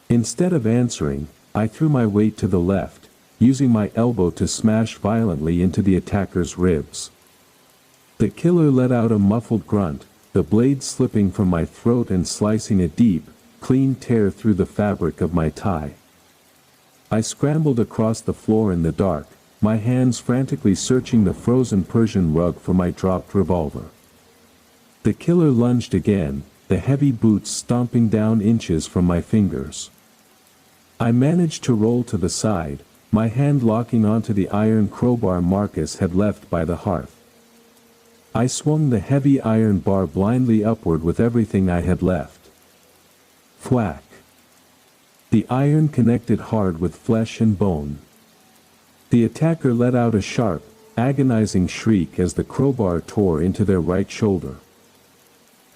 Instead of answering, I threw my weight to the left, using my elbow to smash violently into the attacker's ribs. The killer let out a muffled grunt, the blade slipping from my throat and slicing a deep, clean tear through the fabric of my tie. I scrambled across the floor in the dark, my hands frantically searching the frozen Persian rug for my dropped revolver. The killer lunged again, the heavy boots stomping down inches from my fingers. I managed to roll to the side, my hand locking onto the iron crowbar Marcus had left by the hearth. I swung the heavy iron bar blindly upward with everything I had left. Thwack. The iron connected hard with flesh and bone. The attacker let out a sharp, agonizing shriek as the crowbar tore into their right shoulder.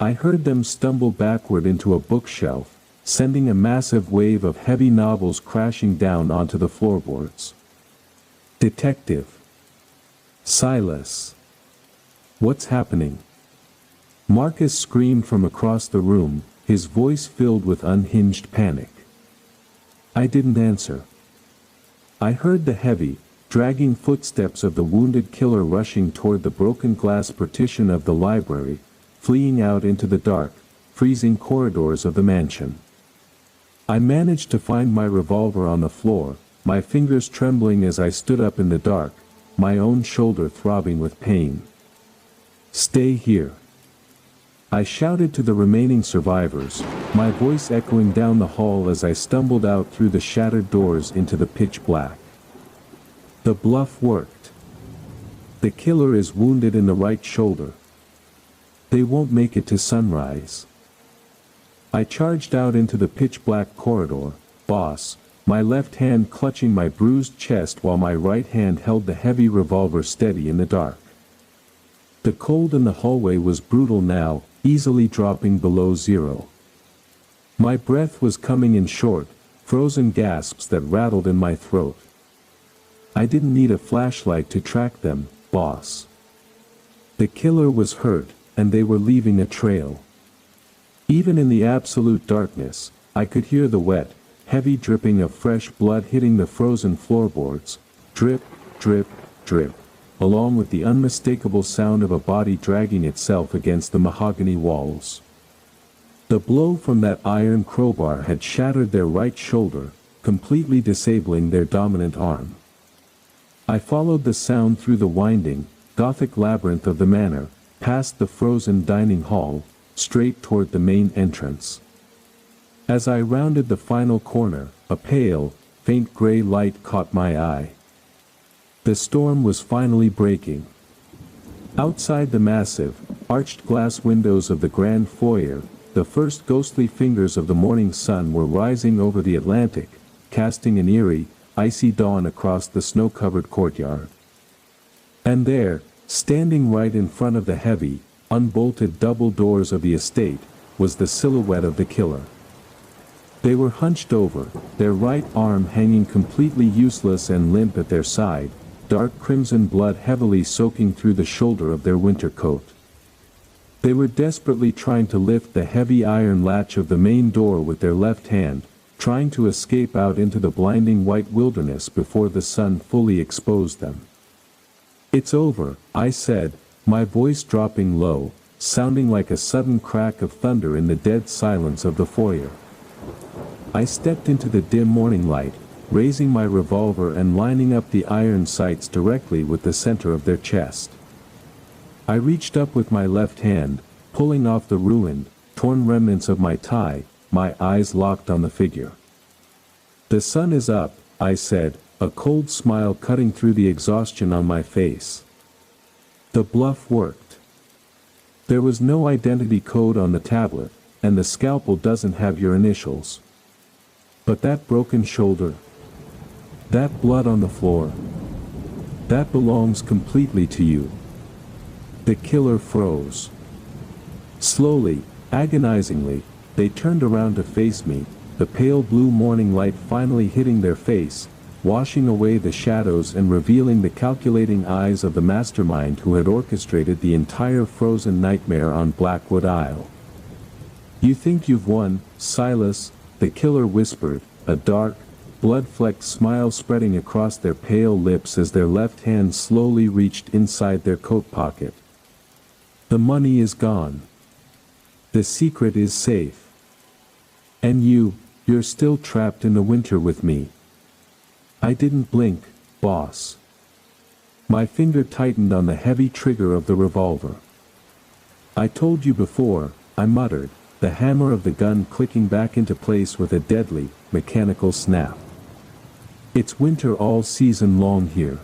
I heard them stumble backward into a bookshelf, sending a massive wave of heavy novels crashing down onto the floorboards. "Detective. Silas. What's happening?" Marcus screamed from across the room, his voice filled with unhinged panic. I didn't answer. I heard the heavy, dragging footsteps of the wounded killer rushing toward the broken glass partition of the library, fleeing out into the dark, freezing corridors of the mansion. I managed to find my revolver on the floor, my fingers trembling as I stood up in the dark, my own shoulder throbbing with pain. "Stay here," I shouted to the remaining survivors, my voice echoing down the hall as I stumbled out through the shattered doors into the pitch black. The bluff worked. The killer is wounded in the right shoulder. They won't make it to sunrise. I charged out into the pitch-black corridor, boss, my left hand clutching my bruised chest while my right hand held the heavy revolver steady in the dark. The cold in the hallway was brutal now, easily dropping below zero. My breath was coming in short, frozen gasps that rattled in my throat. I didn't need a flashlight to track them, boss. The killer was hurt, and they were leaving a trail. Even in the absolute darkness, I could hear the wet, heavy dripping of fresh blood hitting the frozen floorboards, drip, drip, drip, along with the unmistakable sound of a body dragging itself against the mahogany walls. The blow from that iron crowbar had shattered their right shoulder, completely disabling their dominant arm. I followed the sound through the winding, Gothic labyrinth of the manor, past the frozen dining hall, straight toward the main entrance. As I rounded the final corner, a pale, faint gray light caught my eye. The storm was finally breaking. Outside the massive, arched glass windows of the grand foyer, the first ghostly fingers of the morning sun were rising over the Atlantic, casting an eerie, icy dawn across the snow-covered courtyard. And there, standing right in front of the heavy, unbolted double doors of the estate, was the silhouette of the killer. They were hunched over, their right arm hanging completely useless and limp at their side, dark crimson blood heavily soaking through the shoulder of their winter coat. They were desperately trying to lift the heavy iron latch of the main door with their left hand, trying to escape out into the blinding white wilderness before the sun fully exposed them. "It's over," I said, my voice dropping low, sounding like a sudden crack of thunder in the dead silence of the foyer. I stepped into the dim morning light, raising my revolver and lining up the iron sights directly with the center of their chest. I reached up with my left hand, pulling off the ruined, torn remnants of my tie, my eyes locked on the figure. "The sun is up," I said, a cold smile cutting through the exhaustion on my face. The bluff worked. There was no identity code on the tablet, and the scalpel doesn't have your initials. But that broken shoulder, that blood on the floor, that belongs completely to you. The killer froze. Slowly, agonizingly, they turned around to face me, the pale blue morning light finally hitting their face, washing away the shadows and revealing the calculating eyes of the mastermind who had orchestrated the entire frozen nightmare on Blackwood Isle. "You think you've won, Silas," the killer whispered, a dark, blood-flecked smile spreading across their pale lips as their left hand slowly reached inside their coat pocket. "The money is gone. The secret is safe. And you're still trapped in the winter with me." I didn't blink, boss. My finger tightened on the heavy trigger of the revolver. "I told you before," I muttered, the hammer of the gun clicking back into place with a deadly, mechanical snap. "It's winter all season long here."